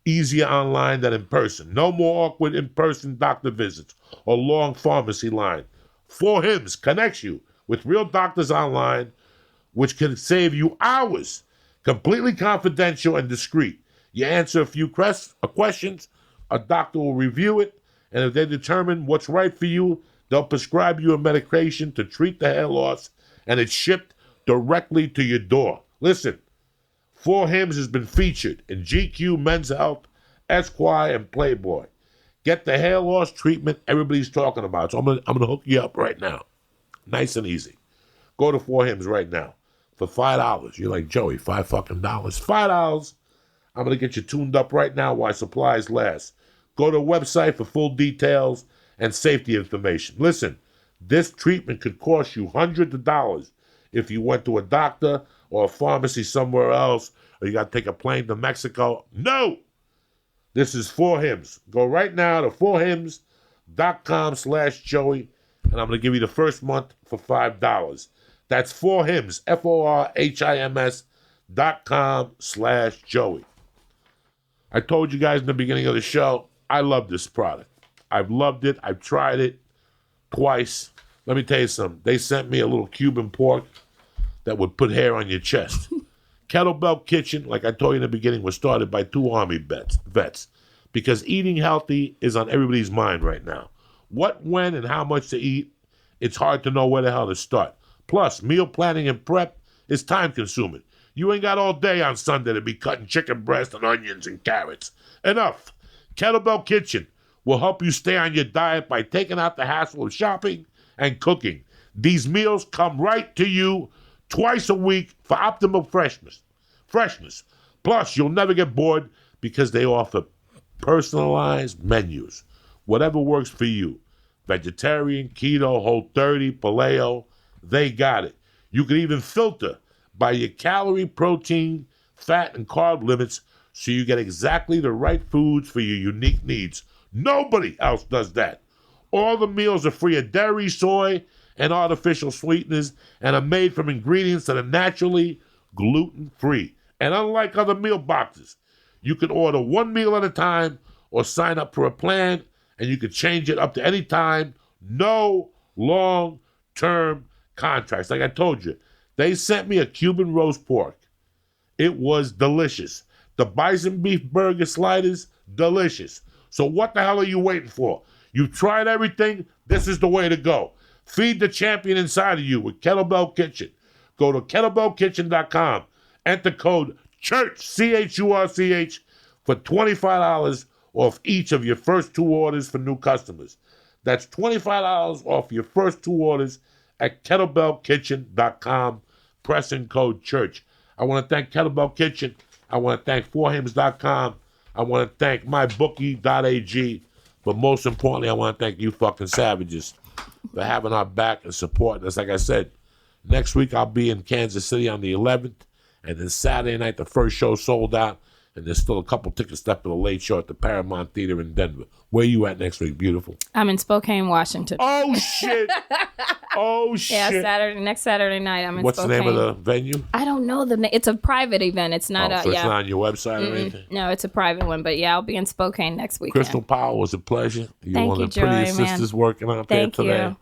easier online than in person. No more awkward in-person doctor visits or long pharmacy line. ForHims connects you with real doctors online, which can save you hours. Completely confidential and discreet. You answer a few questions, a doctor will review it, and if they determine what's right for you, they'll prescribe you a medication to treat the hair loss, and it's shipped directly to your door. Listen, ForHims has been featured in GQ, Men's Health, Esquire, and Playboy. Get the hair loss treatment everybody's talking about. So I'm gonna hook you up right now. Nice and easy. Go to ForHims right now for $5. You're like, Joey, $5 fucking dollars. $5. I'm gonna get you tuned up right now while supplies last. Go to the website for full details and safety information. Listen, this treatment could cost you hundreds of dollars if you went to a doctor or a pharmacy somewhere else, or you got to take a plane to Mexico. No! This is ForHims. Go right now to forhims.com/Joey, and I'm going to give you the first month for $5. That's ForHims, ForHims.com/Joey. I told you guys in the beginning of the show, I love this product. I've loved it. I've tried it twice. Let me tell you something. They sent me a little Cuban pork that would put hair on your chest. Kettlebell Kitchen, like I told you in the beginning, was started by 2 Army vets because eating healthy is on everybody's mind right now. What, when, and how much to eat, it's hard to know where the hell to start. Plus, meal planning and prep is time-consuming. You ain't got all day on Sunday to be cutting chicken breast and onions and carrots. Enough. Kettlebell Kitchen will help you stay on your diet by taking out the hassle of shopping and cooking. These meals come right to you twice a week for optimal freshness. Plus, you'll never get bored because they offer personalized menus. Whatever works for you. Vegetarian, keto, Whole30, paleo, they got it. You can even filter by your calorie, protein, fat, and carb limits so you get exactly the right foods for your unique needs. Nobody else does that. All the meals are free of dairy, soy, and artificial sweeteners and are made from ingredients that are naturally gluten-free. And unlike other meal boxes, you can order one meal at a time or sign up for a plan, and you can change it up to any time. No long-term contracts. Like I told you, they sent me a Cuban roast pork. It was delicious. The bison beef burger sliders, delicious. So what the hell are you waiting for? You've tried everything. This is the way to go. Feed the champion inside of you with Kettlebell Kitchen. Go to kettlebellkitchen.com. Enter code CHURCH, CHURCH, for $25 off each of your first 2 orders for new customers. That's $25 off your first 2 orders at kettlebellkitchen.com. Press in code CHURCH. I want to thank Kettlebell Kitchen. I want to thank forhims.com. I want to thank mybookie.ag. But most importantly, I want to thank you fucking savages for having our back and supporting us. Like I said, next week I'll be in Kansas City on the 11th. And then Saturday night, the first show sold out. And there's still a couple tickets left for the late show at the Paramount Theater in Denver. Where you at next week, beautiful? I'm in Spokane, Washington. Oh, shit. Oh, shit. Yeah, next Saturday night, I'm in What's Spokane. the name of the venue? I don't know the name. It's a private event. It's not so it's not on your website or anything? No, it's a private one. But yeah, I'll be in Spokane next weekend. Crystal Powell, was a pleasure. You're Thank one you, of the prettiest Joey, sisters working out there Thank today. you.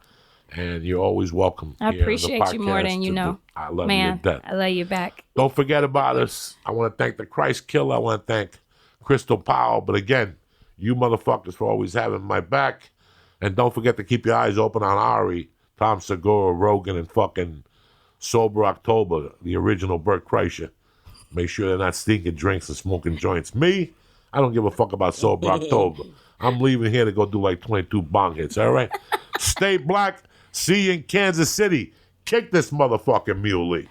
And you're always welcome. I here on the appreciate you more than you podcast know. I love Man, you to death. I love you back. Don't forget about us. I want to thank the Christ Killer. I want to thank Crystal Powell. But again, you motherfuckers for always having my back. And don't forget to keep your eyes open on Ari, Tom Segura, Rogan, and fucking Sober October, the original Bert Kreischer. Make sure they're not stinking drinks and smoking joints. Me, I don't give a fuck about Sober October. I'm leaving here to go do like 22 bong hits, all right? Stay black. See you in Kansas City. Kick this motherfucking muley.